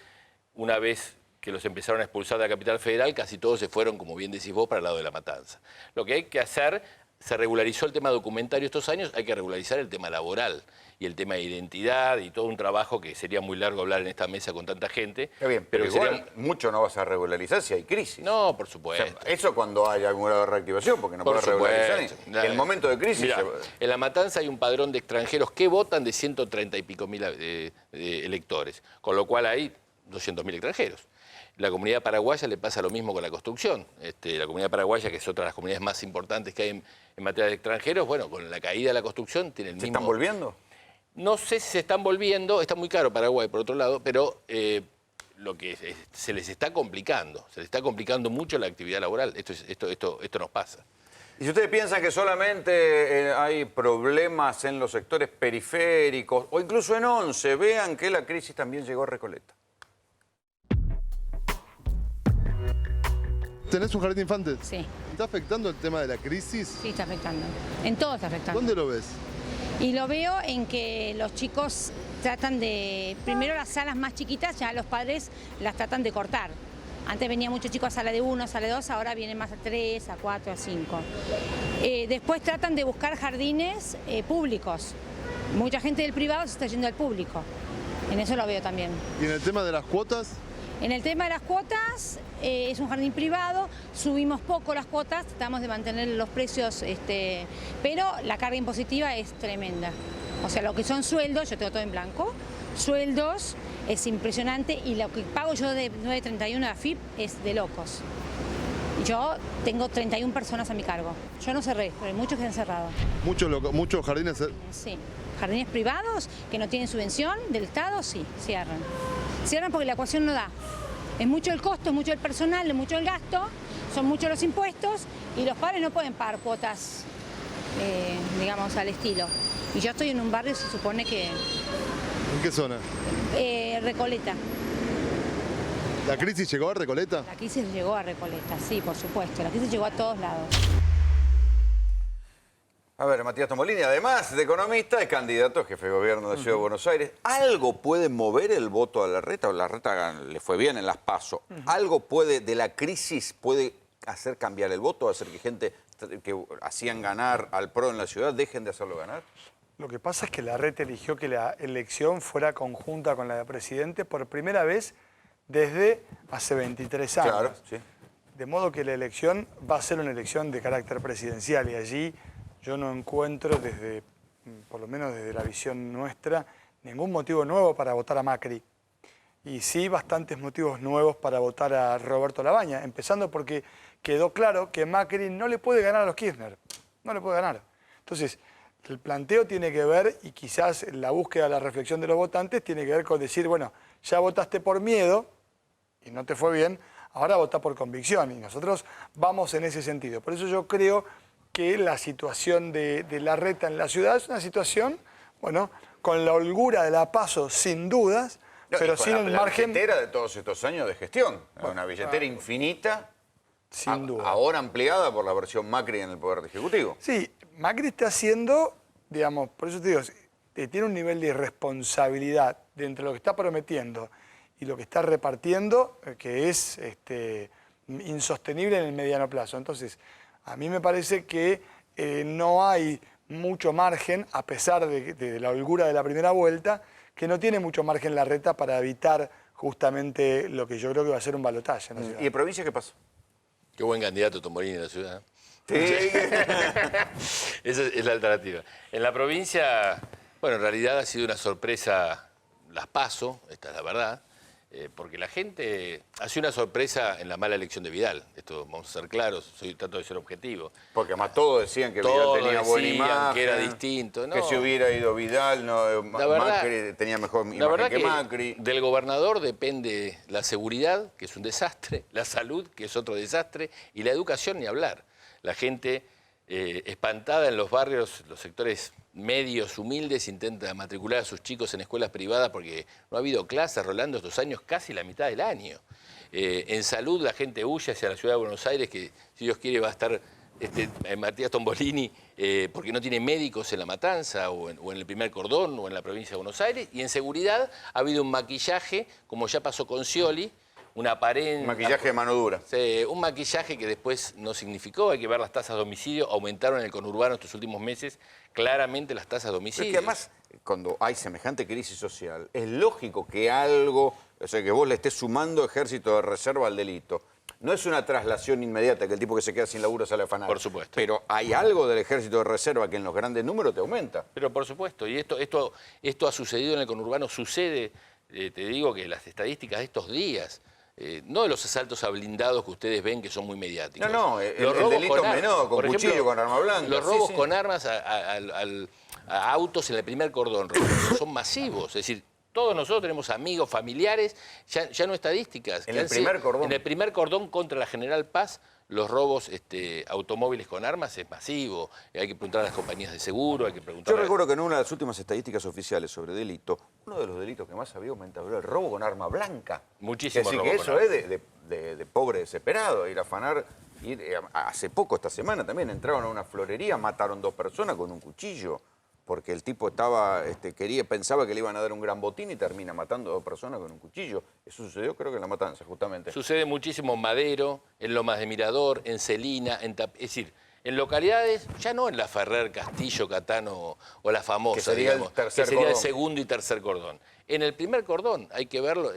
Una vez que los empezaron a expulsar de la capital federal, casi todos se fueron, como bien decís vos, para el lado de La Matanza. Lo que hay que hacer, se regularizó el tema documentario estos años, hay que regularizar el tema laboral y el tema de identidad y todo un trabajo que sería muy largo hablar en esta mesa con tanta gente. Está bien, pero igual mucho no vas a regularizar si hay crisis. No, por supuesto. O sea, eso cuando hay alguna reactivación, porque no puedes regularizar. En el momento de crisis... Mirá, en La Matanza hay un padrón de extranjeros que votan de 130 y pico mil electores, con lo cual hay 200.000 extranjeros. La comunidad paraguaya le pasa lo mismo con la construcción. La comunidad paraguaya, que es otra de las comunidades más importantes que hay en materia de extranjeros, bueno, con la caída de la construcción tiene el mismo... ¿Se están volviendo? No sé si se están volviendo, está muy caro Paraguay por otro lado, pero lo que se les está complicando mucho la actividad laboral. Esto nos pasa. Y si ustedes piensan que solamente hay problemas en los sectores periféricos o incluso en Once, vean que la crisis también llegó a Recoleta. ¿Tenés un jardín de infantes? Sí. ¿Está afectando el tema de la crisis? Sí, está afectando. En todo está afectando. ¿Dónde lo ves? Y lo veo en que los chicos tratan de... Primero las salas más chiquitas, ya los padres las tratan de cortar. Antes venía muchos chicos a sala de 1, sala de 2, ahora vienen más a 3, a 4, a 5. Después tratan de buscar jardines públicos. Mucha gente del privado se está yendo al público. En eso lo veo también. ¿Y en el tema de las cuotas? En el tema de las cuotas, es un jardín privado, subimos poco las cuotas, tratamos de mantener los precios, pero la carga impositiva es tremenda. O sea, lo que son sueldos, yo tengo todo en blanco, sueldos es impresionante y lo que pago yo de 9.31 de AFIP es de locos. Yo tengo 31 personas a mi cargo. Yo no cerré, pero hay muchos que han cerrado. ¿Muchos jardines? Sí. Jardines privados que no tienen subvención del Estado, sí, cierran. Cierran porque la ecuación no da. Es mucho el costo, es mucho el personal, es mucho el gasto, son muchos los impuestos y los padres no pueden pagar cuotas, digamos, al estilo. Y yo estoy en un barrio, se supone que... ¿En qué zona? Recoleta. ¿La crisis llegó a Recoleta? La crisis llegó a Recoleta, sí, por supuesto. La crisis llegó a todos lados. A ver, Matías Tomolini, además de economista, es candidato a jefe de gobierno de la Ciudad de Buenos Aires. ¿Algo puede mover el voto a Larreta? O Larreta le fue bien en las PASO. ¿Algo de la crisis puede hacer cambiar el voto, hacer que gente que hacían ganar al PRO en la ciudad dejen de hacerlo ganar? Lo que pasa es que Larreta eligió que la elección fuera conjunta con la de presidente por primera vez desde hace 23 años. Claro, sí. De modo que la elección va a ser una elección de carácter presidencial y allí yo no encuentro, por lo menos desde la visión nuestra, ningún motivo nuevo para votar a Macri. Y sí bastantes motivos nuevos para votar a Roberto Labaña, empezando porque quedó claro que Macri no le puede ganar a los Kirchner. No le puede ganar. Entonces, el planteo tiene que ver, y quizás la búsqueda, la reflexión de los votantes, tiene que ver con decir, bueno, ya votaste por miedo y no te fue bien, ahora vota por convicción. Y nosotros vamos en ese sentido. Por eso yo creo que la situación de Larreta en la ciudad es una situación, bueno, con la holgura de la PASO, sin dudas, pero sin el margen... La billetera de todos estos años de gestión. Una billetera infinita, sin duda. Ahora ampliada por la versión Macri en el Poder Ejecutivo. Sí, Macri está haciendo, digamos, por eso te digo, tiene un nivel de irresponsabilidad de entre lo que está prometiendo y lo que está repartiendo, que es insostenible en el mediano plazo. Entonces, a mí me parece que no hay mucho margen, a pesar de la holgura de la primera vuelta, que no tiene mucho margen Larreta para evitar justamente lo que yo creo que va a ser un balotaje en la ciudad. ¿Y en provincia qué pasó? Qué buen candidato Tomolini en la ciudad. Sí. Esa es la alternativa. En la provincia Bueno, en realidad ha sido una sorpresa las PASO, esta es la verdad, porque la gente ha sido una sorpresa en la mala elección de Vidal. Esto vamos a ser claros, trato de ser objetivo. Porque además todos decían que Todos Vidal tenía buena decían imagen, que era distinto. No. que si hubiera ido Vidal, no, La verdad, Macri tenía mejor la imagen verdad que Macri. Del gobernador depende la seguridad, que es un desastre, la salud, que es otro desastre, y la educación ni hablar. La gente espantada en los barrios, los sectores medios, humildes, intenta matricular a sus chicos en escuelas privadas porque no ha habido clases, Rolando, estos años casi la mitad del año. En salud la gente huye hacia la ciudad de Buenos Aires, que si Dios quiere va a estar Matías Tombolini, porque no tiene médicos en La Matanza o en el primer cordón o en la provincia de Buenos Aires. Y en seguridad ha habido un maquillaje, como ya pasó con Scioli, una apariencia... Un maquillaje de mano dura. Sí, un maquillaje que después no significó. Hay que ver las tasas de homicidio. Aumentaron en el conurbano estos últimos meses claramente las tasas de homicidio. Pero es que además, cuando hay semejante crisis social, es lógico que algo, o sea, que vos le estés sumando ejército de reserva al delito. No es una traslación inmediata, que el tipo que se queda sin laburo sale a afanar. Por supuesto. Pero hay algo del ejército de reserva que en los grandes números te aumenta. Pero por supuesto, y esto ha sucedido en el conurbano, sucede, te digo que las estadísticas de estos días, no de los asaltos a blindados que ustedes ven que son muy mediáticos. No, el delito menor, con cuchillo, ejemplo, con arma blanca. Los robos con armas a autos en el primer cordón son masivos, es decir, todos nosotros tenemos amigos, familiares, ya no estadísticas. En el primer cordón. En el primer cordón contra la General Paz, los robos automóviles con armas es masivo. Hay que preguntar a las compañías de seguro, hay que preguntar... Yo recuerdo que en una de las últimas estadísticas oficiales sobre delito, uno de los delitos que más había aumentado era el robo con arma blanca. Muchísimo Así robo que con eso arma. es de pobre desesperado, ir a afanar. Hace poco, esta semana también, entraron a una florería, mataron 2 personas con un cuchillo. Porque el tipo pensaba que le iban a dar un gran botín y termina matando a 2 personas con un cuchillo. Eso sucedió creo que en La Matanza, justamente. Sucede muchísimo en Madero, en Lomas de Mirador, en Celina, es decir, en localidades, ya no en La Ferrer, Castillo, Catano o La Famosa, Que sería el tercer que sería el cordón. segundo y tercer cordón. En el primer cordón hay que verlo,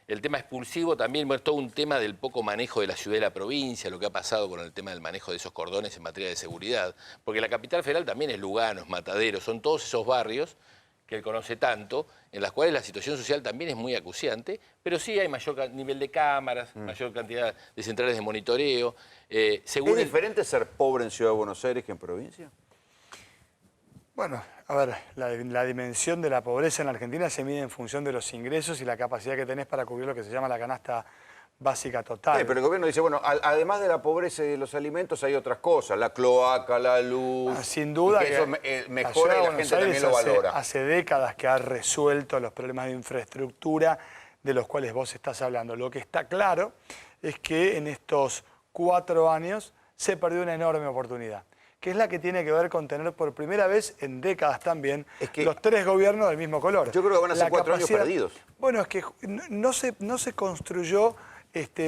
el tema expulsivo también, bueno, es todo un tema del poco manejo de la ciudad y la provincia, lo que ha pasado con el tema del manejo de esos cordones en materia de seguridad, porque la capital federal también es Lugano, es Matadero, son todos esos barrios que él conoce tanto, en las cuales la situación social también es muy acuciante, pero sí hay mayor nivel de cámaras, mayor cantidad de centrales de monitoreo. ¿Es diferente ser pobre en Ciudad de Buenos Aires que en provincia? Bueno, a ver, la dimensión de la pobreza en la Argentina se mide en función de los ingresos y la capacidad que tenés para cubrir lo que se llama la canasta básica total. Pero el gobierno dice, bueno, además de la pobreza y de los alimentos hay otras cosas, la cloaca, la luz... Sin duda y que eso mejora y la gente también lo valora. Hace décadas que ha resuelto los problemas de infraestructura de los cuales vos estás hablando. Lo que está claro es que en estos 4 años se perdió una enorme oportunidad, que es la que tiene que ver con tener por primera vez en décadas también los 3 gobiernos del mismo color. Yo creo que van a ser 4 años perdidos. Bueno, es que no se construyó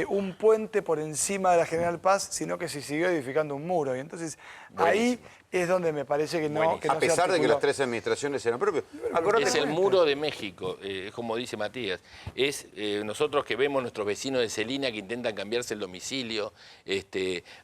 un puente por encima de la General Paz, sino que se siguió edificando un muro. Y entonces ahí es donde me parece que no a pesar de que las 3 administraciones eran propias. Es el muro de México, como dice Matías. Es nosotros que vemos nuestros vecinos de Celina que intentan cambiarse el domicilio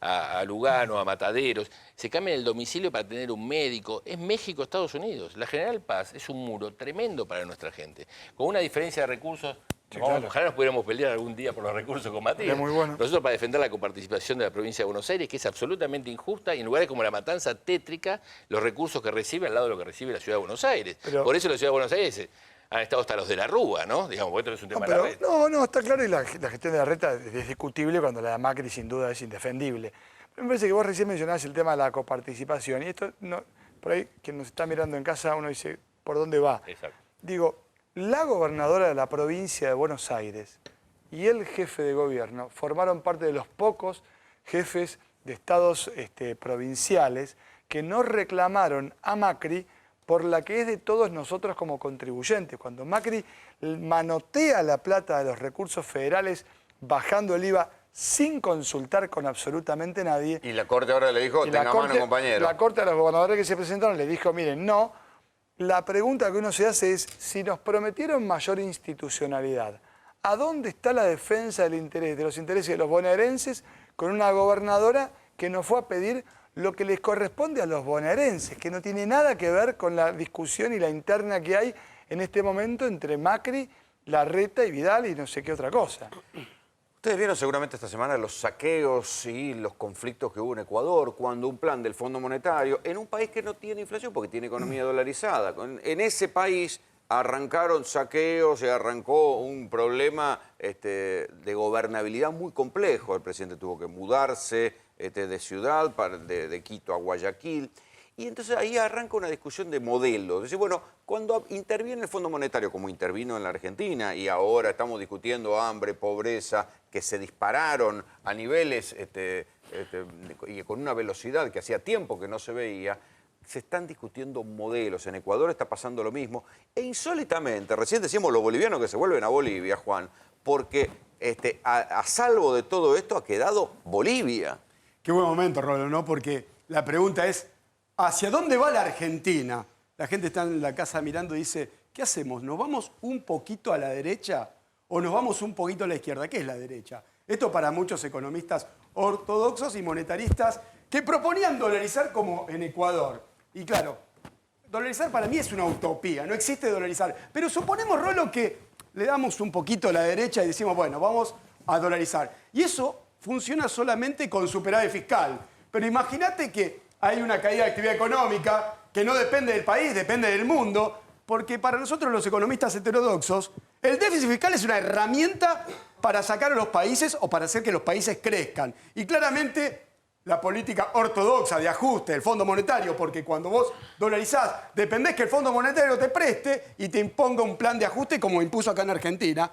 a Lugano, a Mataderos. Se cambian el domicilio para tener un médico. Es México, Estados Unidos. La General Paz es un muro tremendo para nuestra gente. Con una diferencia de recursos... Sí, claro. Ojalá nos pudiéramos pelear algún día por los recursos con Matías. Es muy bueno. Nosotros para defender la coparticipación de la provincia de Buenos Aires, que es absolutamente injusta, y en lugares como La Matanza, tétrica, los recursos que recibe al lado de lo que recibe la ciudad de Buenos Aires. Por eso la ciudad de Buenos Aires han estado hasta los de la Rúa, ¿no? Digamos, porque esto no es un tema de la red. No, está claro, y la gestión de la reta es discutible cuando la de Macri sin duda es indefendible. Pero me parece que vos recién mencionabas el tema de la coparticipación, y esto, por ahí, quien nos está mirando en casa, uno dice, ¿por dónde va? Exacto. Digo, la gobernadora de la provincia de Buenos Aires y el jefe de gobierno formaron parte de los pocos jefes de estados provinciales que no reclamaron a Macri por la que es de todos nosotros como contribuyentes. Cuando Macri manotea la plata de los recursos federales bajando el IVA sin consultar con absolutamente nadie. Y la Corte ahora le dijo, tenga mano, compañero. La Corte a los gobernadores que se presentaron le dijo, miren, no. La pregunta que uno se hace es, si nos prometieron mayor institucionalidad, ¿a dónde está la defensa del interés, de los intereses de los bonaerenses con una gobernadora que nos fue a pedir lo que les corresponde a los bonaerenses, que no tiene nada que ver con la discusión y la interna que hay en este momento entre Macri, Larreta y Vidal y no sé qué otra cosa. Ustedes vieron seguramente esta semana los saqueos y los conflictos que hubo en Ecuador, cuando un plan del Fondo Monetario, en un país que no tiene inflación porque tiene economía dolarizada, en ese país arrancaron saqueos y arrancó un problema de gobernabilidad muy complejo. El presidente tuvo que mudarse de ciudad, de Quito a Guayaquil. Y entonces ahí arranca una discusión de modelo. Es decir, bueno, cuando interviene el Fondo Monetario, como intervino en la Argentina, y ahora estamos discutiendo hambre, pobreza, que se dispararon a niveles y con una velocidad que hacía tiempo que no se veía, se están discutiendo modelos. En Ecuador está pasando lo mismo. E insólitamente, recién decíamos los bolivianos que se vuelven a Bolivia, Juan, porque a salvo de todo esto ha quedado Bolivia. Qué buen momento, Rolo, ¿no? Porque la pregunta es, ¿hacia dónde va la Argentina? La gente está en la casa mirando y dice, ¿qué hacemos? ¿Nos vamos un poquito a la derecha o nos vamos un poquito a la izquierda? ¿Qué es la derecha? Esto para muchos economistas ortodoxos y monetaristas que proponían dolarizar como en Ecuador. Y claro, dolarizar para mí es una utopía, no existe dolarizar. Pero suponemos, Rolo, que le damos un poquito a la derecha y decimos, bueno, vamos a dolarizar. Y eso funciona solamente con superávit fiscal. Pero imagínate que hay una caída de actividad económica que no depende del país, depende del mundo, porque para nosotros los economistas heterodoxos, el déficit fiscal es una herramienta para sacar a los países o para hacer que los países crezcan. Y claramente la política ortodoxa de ajuste del Fondo Monetario, porque cuando vos dolarizás, dependés que el Fondo Monetario te preste y te imponga un plan de ajuste como impuso acá en Argentina.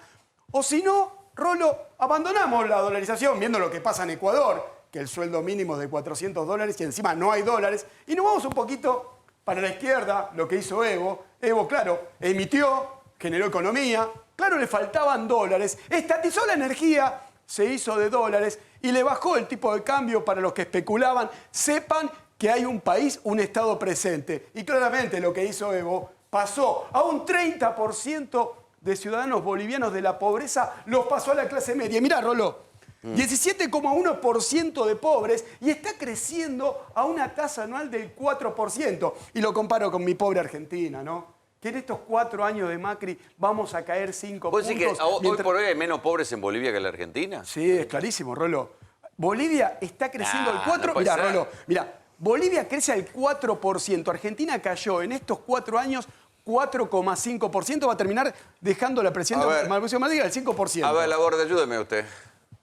O si no, Rolo, abandonamos la dolarización, viendo lo que pasa en Ecuador, que el sueldo mínimo es de $400 y encima no hay dólares, y nos vamos un poquito para la izquierda, lo que hizo Evo. Evo, claro, emitió, generó economía, claro, le faltaban dólares, estatizó la energía, se hizo de dólares y le bajó el tipo de cambio para los que especulaban. Sepan que hay un país, un Estado presente. Y claramente lo que hizo Evo pasó a un 30% de ciudadanos bolivianos de la pobreza, los pasó a la clase media. Mirá, Rolo, 17,1% de pobres y está creciendo a una tasa anual del 4%. Y lo comparo con mi pobre Argentina, ¿no? Que en estos 4 años de Macri vamos a caer 5 ¿Vos puntos. decís que hoy por hoy hay menos pobres en Bolivia que en la Argentina? Sí, es clarísimo, Rolo. Bolivia está creciendo al 4%. No puede Mirá, ser. Rolo, mirá, Bolivia crece al 4%. Argentina cayó en estos 4 años 4,5%. Va a terminar dejando la presidenta Mauricio Macri al 5%. A ver, Laborde, ayúdeme usted.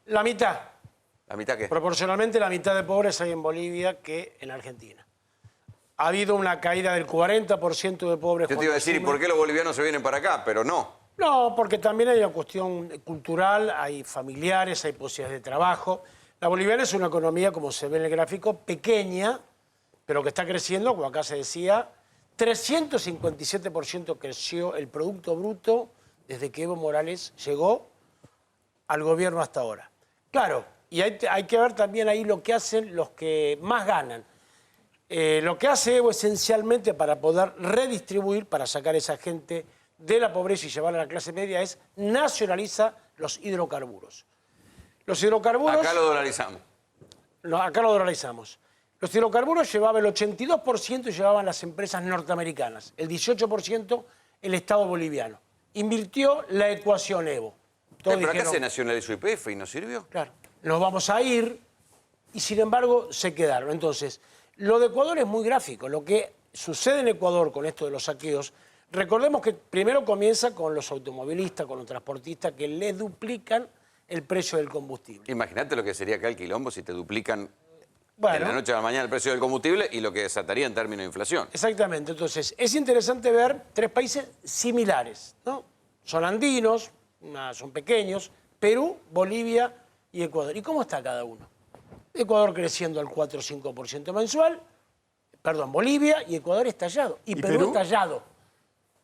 La mitad. ¿La mitad qué? Proporcionalmente la mitad de pobres hay en Bolivia que en Argentina. Ha habido una caída del 40% de pobres. Yo te iba a decir, ¿y por qué los bolivianos se vienen para acá? Pero no. No, porque también hay una cuestión cultural, hay familiares, hay posibilidades de trabajo. La boliviana es una economía, como se ve en el gráfico, pequeña, pero que está creciendo, como acá se decía, 357% creció el Producto Bruto desde que Evo Morales llegó al gobierno hasta ahora. Claro, y hay que ver también ahí lo que hacen los que más ganan. Lo que hace Evo esencialmente para poder redistribuir, para sacar a esa gente de la pobreza y llevarla a la clase media, es nacionaliza los hidrocarburos. Los hidrocarburos... Acá lo dolarizamos. No, acá lo dolarizamos. Los hidrocarburos llevaba el 82% llevaban las empresas norteamericanas, el 18% el Estado boliviano. Invirtió la ecuación Evo. Todos Pero acá dijeron, se nacionalizó YPF y no sirvió. Claro, nos vamos a ir y sin embargo se quedaron. Entonces, lo de Ecuador es muy gráfico. Lo que sucede en Ecuador con esto de los saqueos, recordemos que primero comienza con los automovilistas, con los transportistas que le duplican el precio del combustible. Imagínate lo que sería acá el quilombo si te duplican Bueno. de la noche a la mañana el precio del combustible y lo que desataría en términos de inflación. Exactamente. Entonces, es interesante ver 3 países similares, ¿no? Son andinos, son pequeños, Perú, Bolivia y Ecuador. ¿Y cómo está cada uno? Ecuador creciendo al 4 o 5% mensual, Bolivia y Ecuador estallado. Y Perú estallado.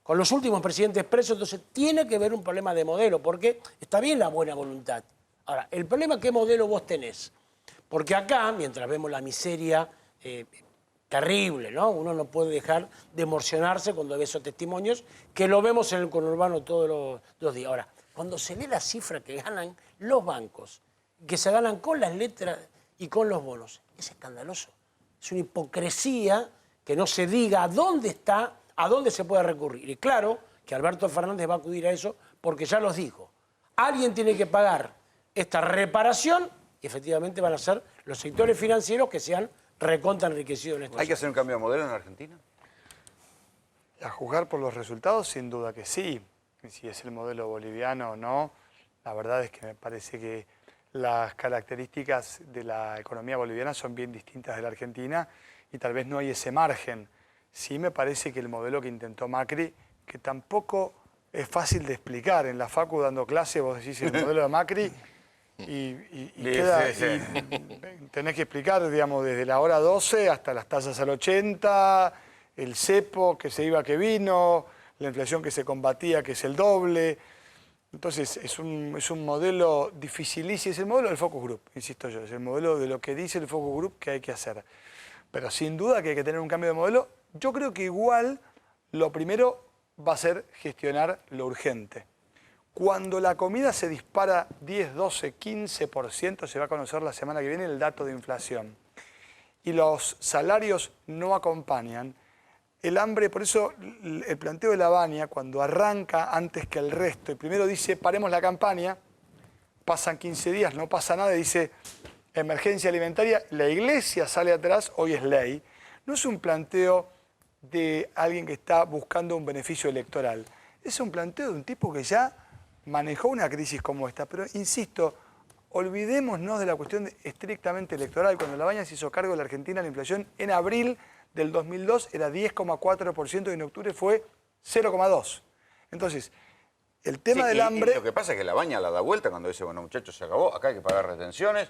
Con los últimos presidentes presos, entonces tiene que haber un problema de modelo, porque está bien la buena voluntad. Ahora, el problema es qué modelo vos tenés. Porque acá, mientras vemos la miseria terrible, ¿no? Uno no puede dejar de emocionarse cuando ve esos testimonios, que lo vemos en el conurbano todos los días. Ahora, cuando se ve la cifra que ganan los bancos, que se ganan con las letras y con los bonos, es escandaloso. Es una hipocresía que no se diga a dónde está, a dónde se puede recurrir. Y claro que Alberto Fernández va a acudir a eso porque ya los dijo. Alguien tiene que pagar esta reparación y efectivamente van a ser los sectores financieros que se han recontra enriquecido en estos ¿Hay que hacer un cambio de modelo en Argentina? A juzgar por los resultados, sin duda que sí. Y si es el modelo boliviano o no, la verdad es que me parece que las características de la economía boliviana son bien distintas de la Argentina y tal vez no hay ese margen. Sí me parece que el modelo que intentó Macri, que tampoco es fácil de explicar, en la facu dando clase vos decís el modelo de Macri y tenés que explicar, digamos, desde la hora 12 hasta las tasas al 80, el cepo que se iba que vino, la inflación que se combatía que es el doble. Entonces es un modelo dificilísimo, es el modelo del focus group, insisto yo, es el modelo de lo que dice el focus group que hay que hacer. Pero sin duda que hay que tener un cambio de modelo. Yo creo que igual lo primero va a ser gestionar lo urgente. Cuando la comida se dispara 10, 12, 15%, se va a conocer la semana que viene el dato de inflación, y los salarios no acompañan, el hambre, por eso el planteo de La Baña, cuando arranca antes que el resto, y primero dice paremos la campaña, pasan 15 días, no pasa nada, y dice emergencia alimentaria, la iglesia sale atrás, hoy es ley, no es un planteo de alguien que está buscando un beneficio electoral, es un planteo de un tipo que ya manejó una crisis como esta, pero insisto, olvidémonos de la cuestión estrictamente electoral. Cuando La Baña se hizo cargo de la Argentina, la inflación en abril del 2002 era 10,4% y en octubre fue 0,2%. Entonces, el tema del hambre... Lo que pasa es que La Baña la da vuelta cuando dice, bueno, muchachos, se acabó, acá hay que pagar retenciones,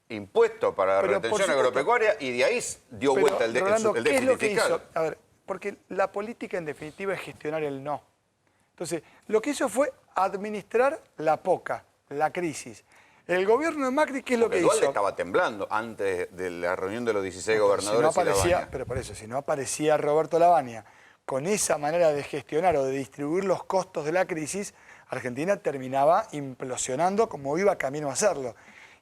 impuestos para la retención agropecuaria, y de ahí dio vuelta el Rolando, déficit ¿qué es lo que fiscal. hizo? A ver, porque la política en definitiva es gestionar el no. Entonces, lo que hizo fue administrar la la crisis. El gobierno de Macri, ¿qué es lo que hizo? Dualde estaba temblando antes de la reunión de los 16 gobernadores Si no aparecía, y La Baña. pero por eso, si no aparecía Roberto La Baña con esa manera de gestionar o de distribuir los costos de la crisis, Argentina terminaba implosionando como iba camino a hacerlo.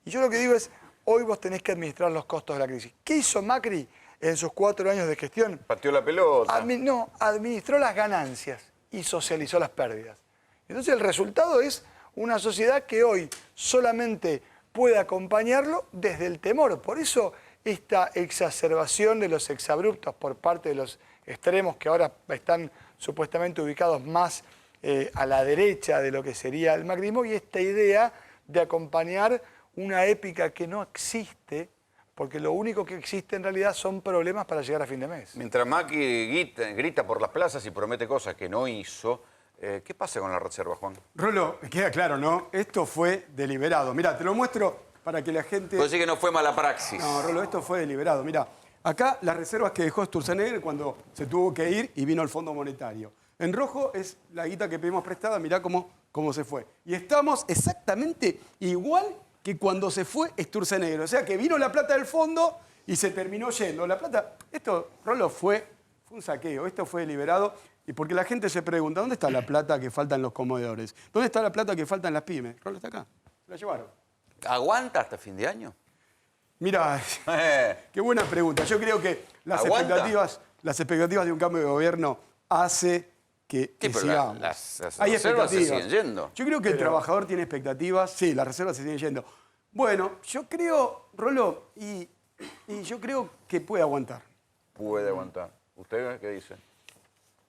Y yo lo que digo es, hoy vos tenés que administrar los costos de la crisis. ¿Qué hizo Macri en sus 4 años de gestión? Pateó la pelota. No, administró las ganancias y socializó las pérdidas. Entonces el resultado es una sociedad que hoy solamente puede acompañarlo desde el temor. Por eso esta exacerbación de los exabruptos por parte de los extremos que ahora están supuestamente ubicados más a la derecha de lo que sería el macrismo, y esta idea de acompañar una épica que no existe, porque lo único que existe en realidad son problemas para llegar a fin de mes. Mientras Macri grita por las plazas y promete cosas que no hizo, ¿qué pasa con la reserva, Juan? Rolo, queda claro, ¿no? Esto fue deliberado. Mirá, te lo muestro para que la gente... Puedo decir que no fue mala praxis. No, Rolo, esto fue deliberado. Mirá, acá las reservas que dejó Sturzenegger cuando se tuvo que ir y vino el Fondo Monetario. En rojo es la guita que pedimos prestada, mirá cómo se fue. Y estamos exactamente igual que cuando se fue Sturzenegger. O sea que vino la plata del fondo y se terminó yendo. La plata, esto, Rolo, fue un saqueo, esto fue deliberado. Y porque la gente se pregunta, ¿dónde está la plata que falta en los comedores? ¿Dónde está la plata que falta en las pymes? Rolo, está acá, se la llevaron. ¿Aguanta hasta fin de año? Mira, qué buena pregunta. Yo creo que las expectativas de un cambio de gobierno hace que sigamos. Las Hay reservas se expectativas. siguen yendo. Yo creo que el trabajador tiene expectativas. Sí, las reservas se siguen yendo. Bueno, yo creo, Rolo, y yo creo que puede aguantar. Puede aguantar. ¿Usted qué dice?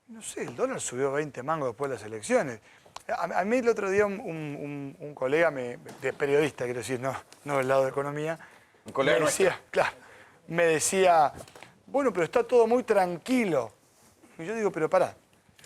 No sé, el dólar subió 20 mangos después de las elecciones. A mí el otro día un colega, de periodista, quiero decir, no del lado de economía, un colega me decía, claro, me decía, bueno, pero está todo muy tranquilo. Y yo digo, pero pará,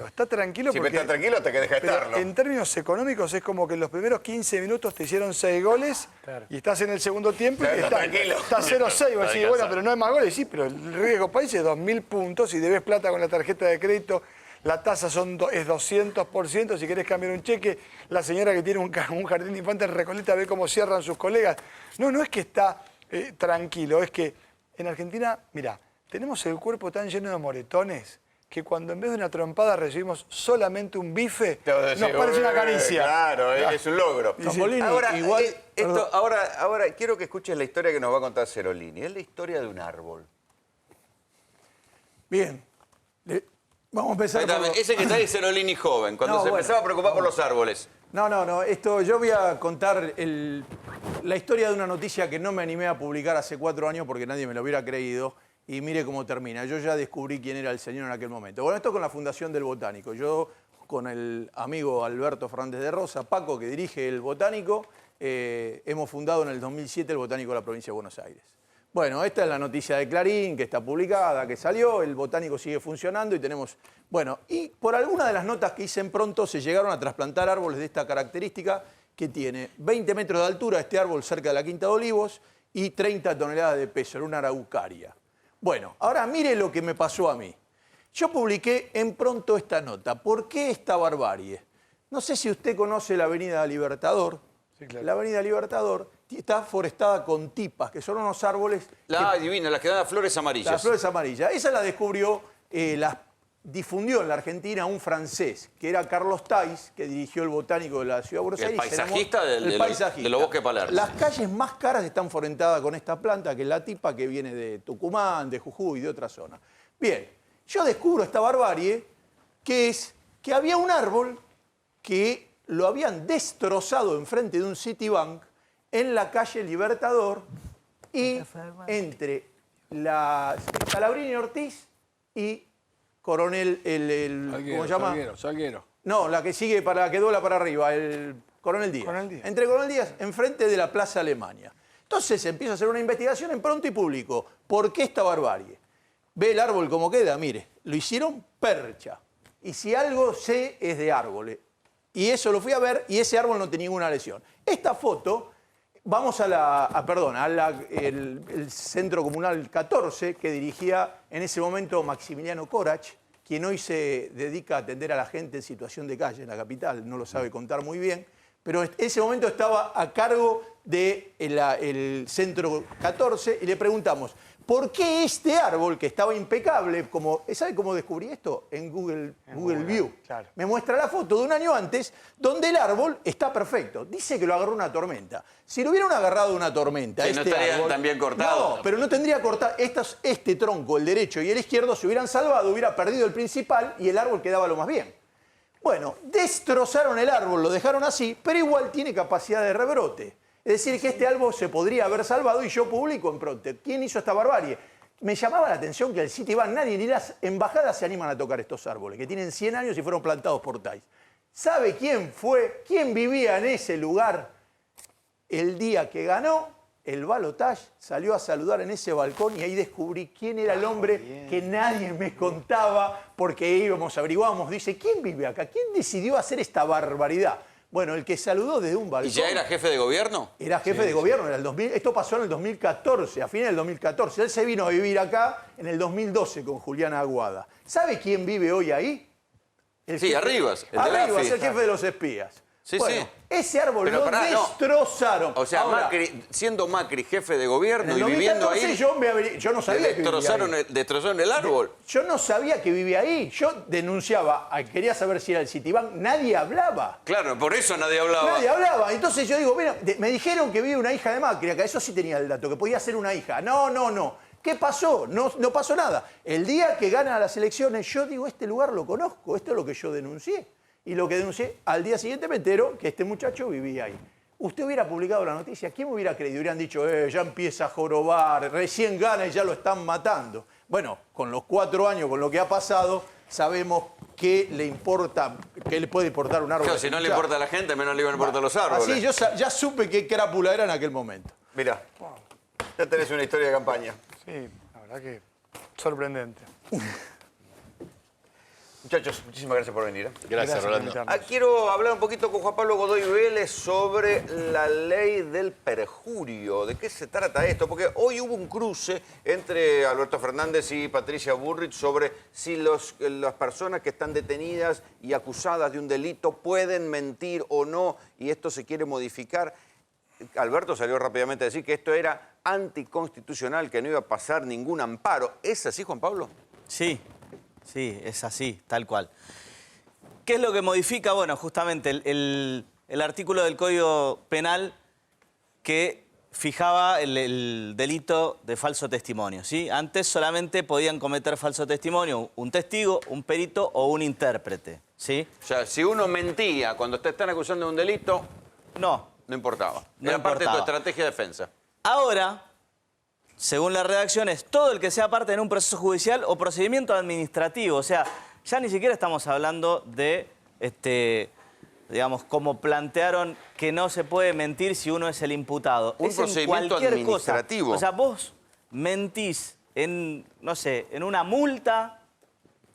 está tranquilo si porque... está tranquilo hasta que deja de estarlo. En términos económicos es como que en los primeros 15 minutos te hicieron 6 goles y estás en el segundo tiempo y está 0-6. Vos decís, bueno, pero no hay más goles. Sí, pero el riesgo país es 2.000 puntos y debes plata con la tarjeta de crédito. La tasa es 200%. Si querés cambiar un cheque, la señora que tiene un jardín de infantes en Recoleta ve cómo cierran sus colegas. No es que está tranquilo, es que en Argentina, mirá, tenemos el cuerpo tan lleno de moretones que cuando en vez de una trompada recibimos solamente un bife, nos parece una caricia. Claro, es un logro. Zambolini, ahora, igual, ahora quiero que escuches la historia que nos va a contar Cerolini. Es la historia de un árbol. Bien. Vamos a empezar por... Ese que está ahí es Cerolini joven, cuando se empezaba a preocupar por los árboles. No. Yo voy a contar la historia de una noticia que no me animé a publicar hace 4 años porque nadie me lo hubiera creído. Y mire cómo termina. Yo ya descubrí quién era el señor en aquel momento. Bueno, esto con la Fundación del Botánico. Yo, con el amigo Alberto Fernández de Rosa, Paco, que dirige el Botánico, hemos fundado en el 2007 el Botánico de la Provincia de Buenos Aires. Bueno, esta es la noticia de Clarín, que está publicada, que salió, el Botánico sigue funcionando y tenemos... Bueno, y por alguna de las notas que hice en Pronto se llegaron a trasplantar árboles de esta característica, que tiene 20 metros de altura este árbol cerca de la Quinta de Olivos y 30 toneladas de peso, era una araucaria. Bueno, ahora mire lo que me pasó a mí. Yo publiqué en Pronto esta nota. ¿Por qué esta barbarie? No sé si usted conoce la Avenida Libertador. Sí, claro. La Avenida Libertador está forestada con tipas, que son unos árboles... Divina, las que dan las flores amarillas. Las flores amarillas. Esa la descubrió, las difundió en la Argentina un francés, que era Carlos Tais, que dirigió el Botánico de la Ciudad de Buenos Aires. El paisajista de los bosques Palermo. Las calles más caras están forestadas con esta planta, que es la tipa que viene de Tucumán, de Jujuy y de otra zona. Bien, yo descubro esta barbarie, que es que había un árbol que lo habían destrozado enfrente de un Citibank en la calle Libertador y entre la Scalabrini Ortiz y Coronel, ¿cómo se llama? Salguero. No, la que sigue, la que dobla para arriba, el Coronel Díaz. Entre Coronel Díaz, enfrente de la Plaza Alemania. Entonces empieza a hacer una investigación en Pronto y Público. ¿Por qué esta barbarie? Ve el árbol como queda, mire, lo hicieron percha. Y si algo sé es de árboles. Y eso lo fui a ver y ese árbol no tenía ninguna lesión. Esta foto, vamos el Centro Comunal 14, que dirigía en ese momento Maximiliano Corach, quien hoy se dedica a atender a la gente en situación de calle en la capital, no lo sabe contar muy bien, pero en ese momento estaba a cargo del Centro 14 y le preguntamos, ¿por qué este árbol que estaba impecable, ¿sabe cómo descubrí esto? En Google View. Claro. Me muestra la foto de un año antes donde el árbol está perfecto. Dice que lo agarró una tormenta. Si lo hubieran agarrado una tormenta, no estaría tan bien cortado. No, pero no tendría cortado. Este tronco, el derecho y el izquierdo, se hubieran salvado, hubiera perdido el principal y el árbol quedaba lo más bien. Bueno, destrozaron el árbol, lo dejaron así, pero igual tiene capacidad de rebrote. Es decir, que este árbol se podría haber salvado y yo publico en Pronto. ¿Quién hizo esta barbarie? Me llamaba la atención que el Citibank, nadie ni las embajadas se animan a tocar estos árboles, que tienen 100 años y fueron plantados por Tais. ¿Sabe quién fue? ¿Quién vivía en ese lugar el día que ganó? El balotaje salió a saludar en ese balcón y ahí descubrí quién era el hombre que nadie me contaba porque averiguábamos. Dice, ¿quién vive acá? ¿Quién decidió hacer esta barbaridad? Bueno, el que saludó desde un balcón... ¿Y ya era jefe de gobierno? Era jefe de gobierno. Era el 2000, esto pasó en el 2014, a fines del 2014. Él se vino a vivir acá en el 2012 con Juliana Aguada. ¿Sabe quién vive hoy ahí? Arribas. Arribas, el jefe de los espías. Sí, bueno, sí. Ese árbol lo destrozaron. O sea, ahora, siendo Macri jefe de gobierno y viviendo ahí... Yo no sabía que vivía ahí. Destrozaron el árbol. Yo no sabía que vivía ahí. Yo denunciaba, quería saber si era el Citibank. Nadie hablaba. Claro, por eso nadie hablaba. Nadie hablaba. Entonces yo digo, mira, me dijeron que vive una hija de Macri acá. Eso sí tenía el dato, que podía ser una hija. No. ¿Qué pasó? No pasó nada. El día que gana las elecciones, yo digo, este lugar lo conozco. Esto es lo que yo denuncié. Y lo que denuncié, al día siguiente me entero que este muchacho vivía ahí. Usted hubiera publicado la noticia, ¿quién me hubiera creído? Hubieran dicho, ya empieza a jorobar, recién gana y ya lo están matando. Bueno, con los 4 años, con lo que ha pasado, sabemos qué le importa, qué le puede importar un árbol. Claro, si no le importa a la gente, menos le iban a importar los árboles. Así yo ya supe qué crápula era en aquel momento. Mirá, ya tenés una historia de campaña. Sí, la verdad que sorprendente. Muchachos, muchísimas gracias por venir. Gracias, Rolando. Quiero hablar un poquito con Juan Pablo Godoy Vélez sobre la ley del perjurio. ¿De qué se trata esto? Porque hoy hubo un cruce entre Alberto Fernández y Patricia Bullrich sobre si las personas que están detenidas y acusadas de un delito pueden mentir o no, y esto se quiere modificar. Alberto salió rápidamente a decir que esto era anticonstitucional, que no iba a pasar ningún amparo. ¿Es así, Juan Pablo? Sí, es así, tal cual. ¿Qué es lo que modifica? Bueno, justamente el artículo del Código Penal que fijaba el delito de falso testimonio, ¿sí? Antes solamente podían cometer falso testimonio un testigo, un perito o un intérprete, ¿sí? O sea, si uno mentía cuando te están acusando de un delito, no importaba. No Era parte de tu importaba. estrategia de defensa. Ahora, según la redacción, es todo el que sea parte de un proceso judicial o procedimiento administrativo. O sea, ya ni siquiera estamos hablando de, digamos, como plantearon que no se puede mentir si uno es el imputado. Un Es en procedimiento cualquier administrativo. cosa. O sea, vos mentís en, no sé, en una multa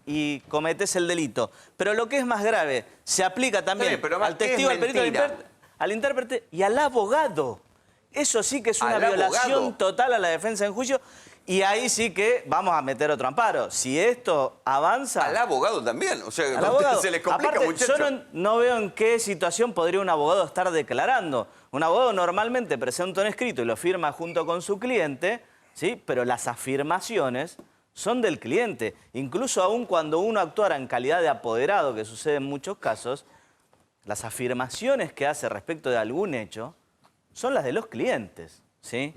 y cometés el delito. Pero lo que es más grave, se aplica también Está bien, pero al testigo, al perito, al intérprete y al abogado. Eso sí que es una ¿Al violación abogado? total a la defensa en juicio. Y ahí sí que vamos a meter otro amparo. Si esto avanza... Al abogado también. O sea, al abogado. se les complica, Aparte, muchachos. yo no veo en qué situación podría un abogado estar declarando. Un abogado normalmente presenta un escrito y lo firma junto con su cliente, ¿sí? Pero las afirmaciones son del cliente. Incluso aún cuando uno actuara en calidad de apoderado, que sucede en muchos casos, las afirmaciones que hace respecto de algún hecho son las de los clientes, ¿sí?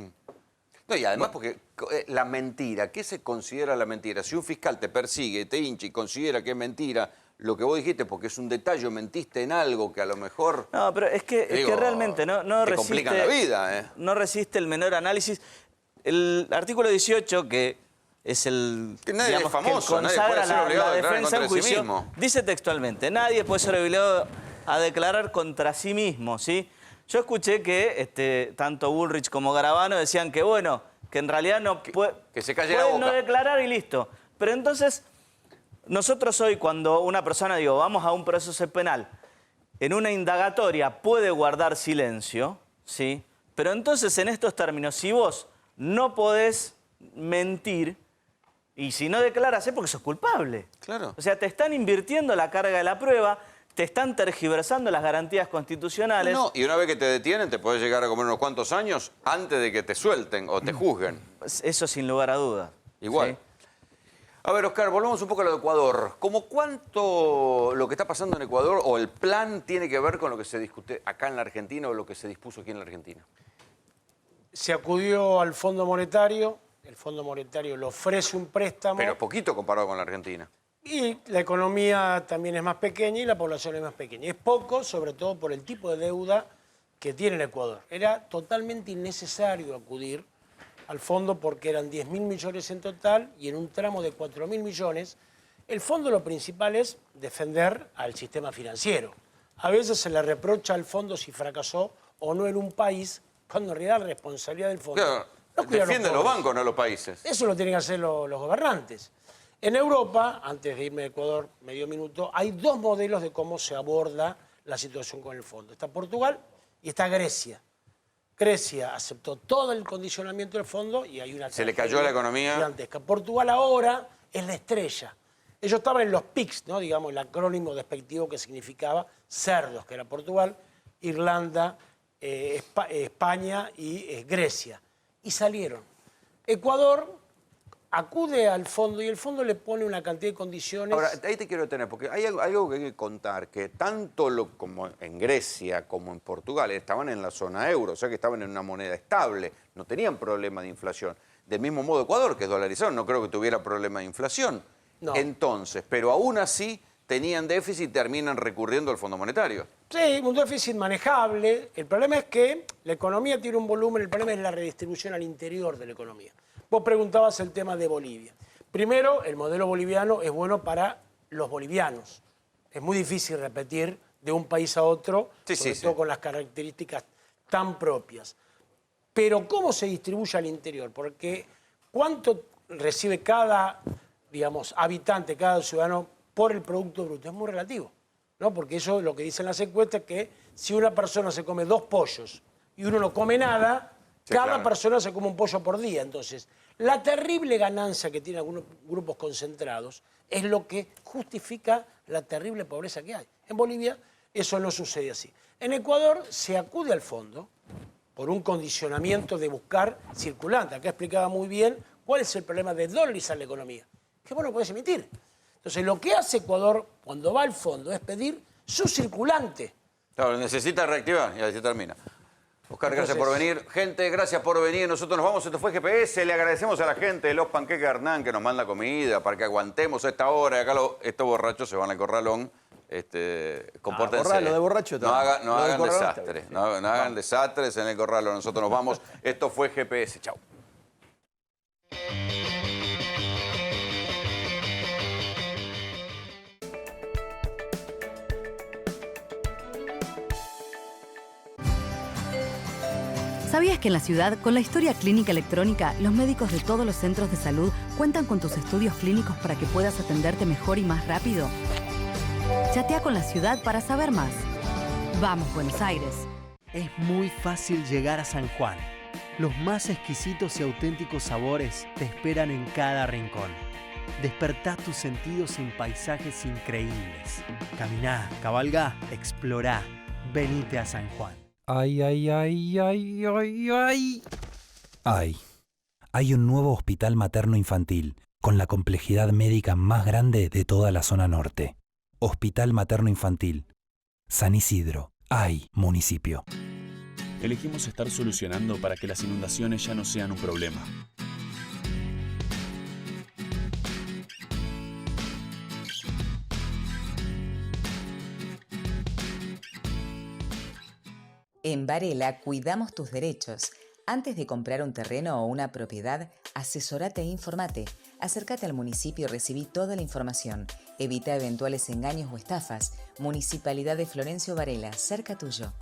No, y además porque la mentira, ¿qué se considera la mentira? Si un fiscal te persigue, te hincha y considera que es mentira lo que vos dijiste porque es un detalle, mentiste en algo que a lo mejor... No, pero es que realmente no te resiste... complican la vida, ¿eh? No resiste el menor análisis. El artículo 18, que es el, Que nadie es famoso, que nadie consagra puede ser obligado la a declarar defensa en contra sí juicio, mismo. dice textualmente, nadie puede ser obligado a declarar contra sí mismo, ¿sí? Yo escuché que tanto Bullrich como Garabano decían que, bueno, que en realidad no puede... Que se calle la pueden no boca. declarar y listo. Pero entonces, nosotros hoy cuando una persona, digo, vamos a un proceso penal, en una indagatoria puede guardar silencio, ¿sí? Pero entonces en estos términos, si vos no podés mentir y si no declaras es porque sos culpable. Claro. O sea, te están invirtiendo la carga de la prueba, te están tergiversando las garantías constitucionales. No, y una vez que te detienen te podés llegar a comer unos cuantos años antes de que te suelten o te juzguen. Eso sin lugar a dudas. Igual. ¿Sí? A ver, Oscar, volvamos un poco a lo de Ecuador. ¿Cómo cuánto lo que está pasando en Ecuador o el plan tiene que ver con lo que se discute acá en la Argentina o lo que se dispuso aquí en la Argentina? Se acudió al Fondo Monetario, el Fondo Monetario le ofrece un préstamo. Pero poquito comparado con la Argentina. Y la economía también es más pequeña y la población es más pequeña. Es poco, sobre todo por el tipo de deuda que tiene el Ecuador. Era totalmente innecesario acudir al fondo porque eran 10.000 millones en total y en un tramo de 4.000 millones. El fondo lo principal es defender al sistema financiero. A veces se le reprocha al fondo si fracasó o no en un país, cuando en realidad la responsabilidad del fondo... Claro, no cuida a defienden los pobres. bancos, no los países. Eso lo tienen que hacer los gobernantes. En Europa, antes de irme a Ecuador, medio minuto, hay dos modelos de cómo se aborda la situación con el fondo. Está Portugal y está Grecia. Grecia aceptó todo el condicionamiento del fondo y hay una... Se le cayó la economía. Gigantesca. Portugal ahora es la estrella. Ellos estaban en los PICS, ¿no? Digamos, el acrónimo despectivo que significaba cerdos, que era Portugal, Irlanda, España y Grecia. Y salieron. Ecuador acude al fondo y el fondo le pone una cantidad de condiciones... Ahora, ahí te quiero detener, porque hay algo que hay que contar, que tanto como en Grecia como en Portugal estaban en la zona euro, o sea que estaban en una moneda estable, no tenían problema de inflación. Del mismo modo Ecuador, que es dolarizado, no creo que tuviera problema de inflación. No. Entonces, pero aún así tenían déficit y terminan recurriendo al Fondo Monetario. Sí, un déficit manejable. El problema es que la economía tiene un volumen, el problema es la redistribución al interior de la economía. Vos preguntabas el tema de Bolivia. Primero, el modelo boliviano es bueno para los bolivianos. Es muy difícil repetir de un país a otro, sobre todo con las características tan propias. Pero ¿cómo se distribuye al interior? Porque ¿cuánto recibe cada, digamos, habitante, cada ciudadano por el Producto Bruto? Es muy relativo, ¿no? Porque eso es lo que dicen las encuestas, que si una persona se come 2 pollos y uno no come nada, cada persona se come un pollo por día. Entonces, la terrible ganancia que tienen algunos grupos concentrados es lo que justifica la terrible pobreza que hay. En Bolivia eso no sucede así. En Ecuador se acude al fondo por un condicionamiento de buscar circulante. Acá explicaba muy bien cuál es el problema de dolarizar la economía. Que vos no podés emitir. Entonces, lo que hace Ecuador cuando va al fondo es pedir su circulante. Claro, necesita reactivar y así termina. Oscar, gracias por venir. Gente, gracias por venir. Nosotros nos vamos. Esto fue GPS. Le agradecemos a la gente de Los Panqueques Hernán que nos manda comida para que aguantemos a esta hora. Acá estos borrachos se van al corralón. Compórtense. Lo de borracho no hagan desastres. No hagan desastres en el corralón. Nosotros nos vamos. Esto fue GPS. Chau. ¿Sabías que en la ciudad, con la historia clínica electrónica, los médicos de todos los centros de salud cuentan con tus estudios clínicos para que puedas atenderte mejor y más rápido? Chatea con la ciudad para saber más. Vamos, Buenos Aires. Es muy fácil llegar a San Juan. Los más exquisitos y auténticos sabores te esperan en cada rincón. Despertá tus sentidos en paisajes increíbles. Caminá, cabalgá, explorá. Venite a San Juan. Ay, ay, ay, ay, ay, ay. Ay. Hay un nuevo hospital materno-infantil con la complejidad médica más grande de toda la zona norte. Hospital Materno-Infantil. San Isidro. Ay, municipio. Elegimos estar solucionando para que las inundaciones ya no sean un problema. En Varela cuidamos tus derechos. Antes de comprar un terreno o una propiedad, asesórate e informate. Acércate al municipio y recibí toda la información. Evita eventuales engaños o estafas. Municipalidad de Florencio Varela, cerca tuyo.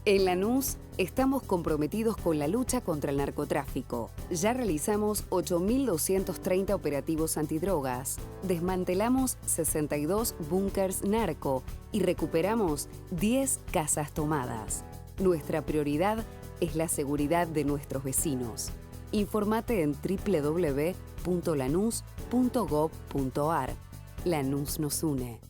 En Lanús estamos comprometidos con la lucha contra el narcotráfico. Ya realizamos 8.230 operativos antidrogas. Desmantelamos 62 búnkers narco y recuperamos 10 casas tomadas. Nuestra prioridad es la seguridad de nuestros vecinos. Informate en www.lanus.gov.ar. Lanús nos une.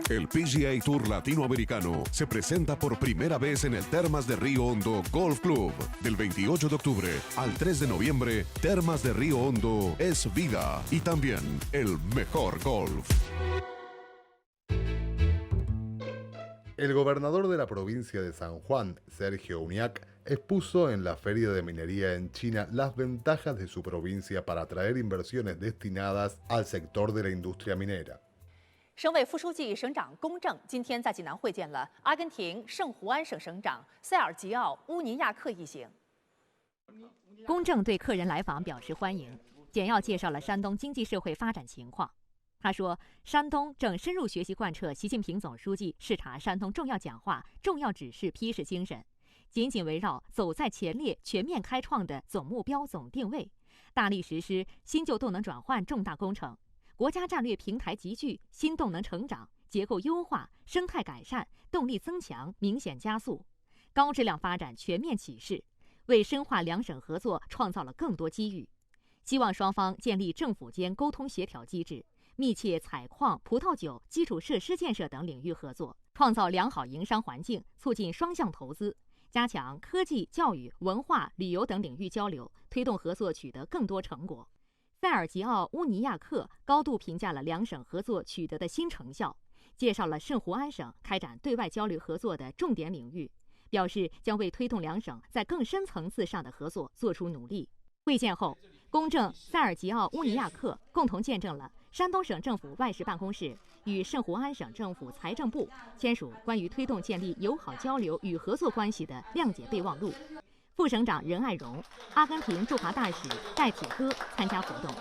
El PGA Tour Latinoamericano se presenta por primera vez en el Termas de Río Hondo Golf Club. Del 28 de octubre al 3 de noviembre, Termas de Río Hondo es vida y también el mejor golf. El gobernador de la provincia de San Juan, Sergio Uñac, expuso en la Feria de Minería en China las ventajas de su provincia para atraer inversiones destinadas al sector de la industria minera. 省委副书记、省长龚正今天在济南会见了阿根廷圣胡安省省长塞尔吉奥·乌尼亚克一行。龚正对客人来访表示欢迎，简要介绍了山东经济社会发展情况。他说，山东正深入学习贯彻习近平总书记视察山东重要讲话、重要指示批示精神，紧紧围绕走在前列、全面开创的总目标、总定位，大力实施新旧动能转换重大工程。 国家战略平台集聚，新动能成长，结构优化，生态改善，动力增强明显加速，高质量发展全面启示，为深化两省合作创造了更多机遇。希望双方建立政府间沟通协调机制，密切采矿、葡萄酒、基础设施建设等领域合作，创造良好营商环境，促进双向投资，加强科技、教育、文化、旅游等领域交流，推动合作取得更多成果。 塞尔吉奥·乌尼亚克高度评价了两省合作取得的新成效，介绍了圣胡安省开展对外交流合作的重点领域，表示将为推动两省在更深层次上的合作做出努力。会见后，龚正、塞尔吉奥·乌尼亚克共同见证了山东省政府外事办公室与圣胡安省政府财政部签署关于推动建立友好交流与合作关系的谅解备忘录。 副省长任爱荣、阿根廷驻华大使戴铁戈参加活动。